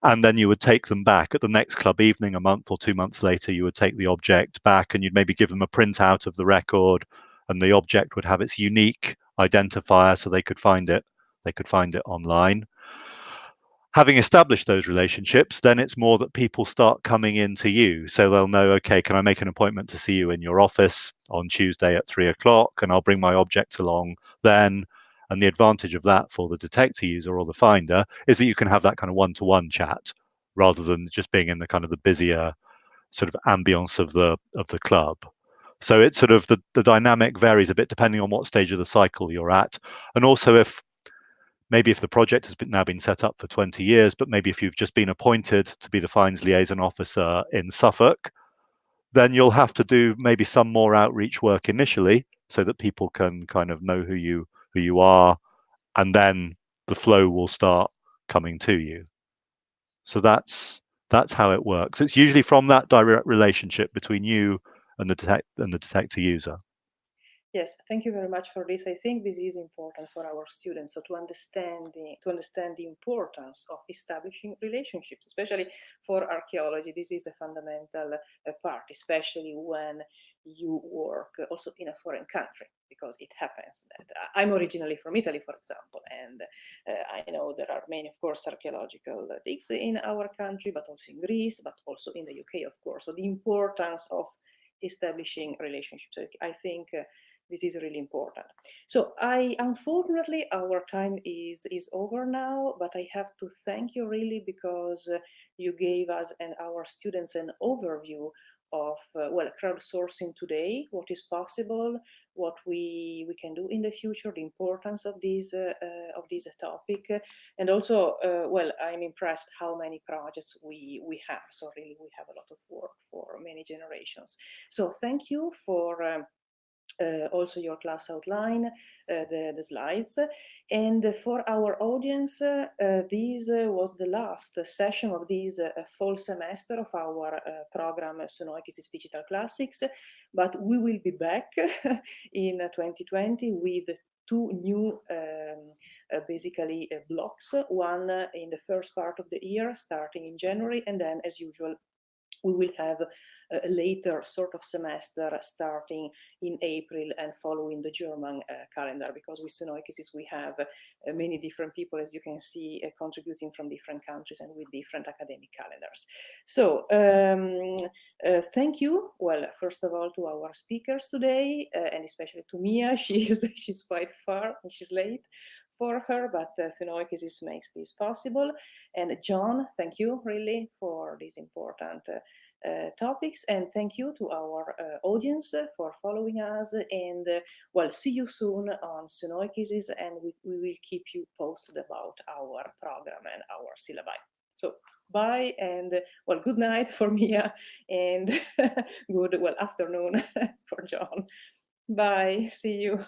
And then you would take them back at the next club evening, a month or 2 months later. You would take the object back, and you'd maybe give them a printout of the record, and the object would have its unique identifier, so they could find it online. having established those relationships, then it's more that people start coming into you. So they'll know, okay, can I make an appointment to see you in your office on Tuesday at 3 o'clock? And I'll bring my objects along then. And the advantage of that for the detector user or the finder is that you can have that kind of one-to-one chat rather than just being in the kind of the busier sort of ambience of the club. So it's sort of the dynamic varies a bit depending on what stage of the cycle you're at. And also if the project has now been set up for 20 years, but maybe if you've just been appointed to be the fines liaison officer in Suffolk, then you'll have to do maybe some more outreach work initially so that people can kind of know who you are, and then the flow will start coming to you. So that's how it works. It's usually from that direct relationship between you and the detector user. Yes, thank you very much for this. I think this is important for our students, so to understand the importance of establishing relationships, especially for archaeology. This is a fundamental part, especially when you work also in a foreign country, because it happens that I'm originally from Italy, for example, and I know there are many, of course, archaeological digs in our country, but also in Greece, but also in the UK, of course. So the importance of establishing relationships, I think this is really important. So unfortunately, our time is over now, but I have to thank you really, because you gave us and our students an overview of crowdsourcing today, what is possible, what we can do in the future, the importance of this topic, and also I'm impressed how many projects we have. So really, we have a lot of work for many generations. So thank you for also your class outline, the slides. And for our audience, this was the last session of this fall semester of our program Sunoikisis Digital Classics, but we will be back in 2020 with two new basically blocks, one in the first part of the year starting in January, and then as usual we will have a later sort of semester starting in April and following the German calendar, because with Sunoikisis we have many different people, as you can see, contributing from different countries and with different academic calendars. So thank you, first of all, to our speakers today, and especially to Mia. She's quite far and she's late for her, but Sunoikisis makes this possible. And John, thank you really for these important topics, and thank you to our audience for following us, and see you soon on Sunoikisis, and we will keep you posted about our program and our syllabi. So bye, and good night for Mia, and good afternoon for John. Bye, see you.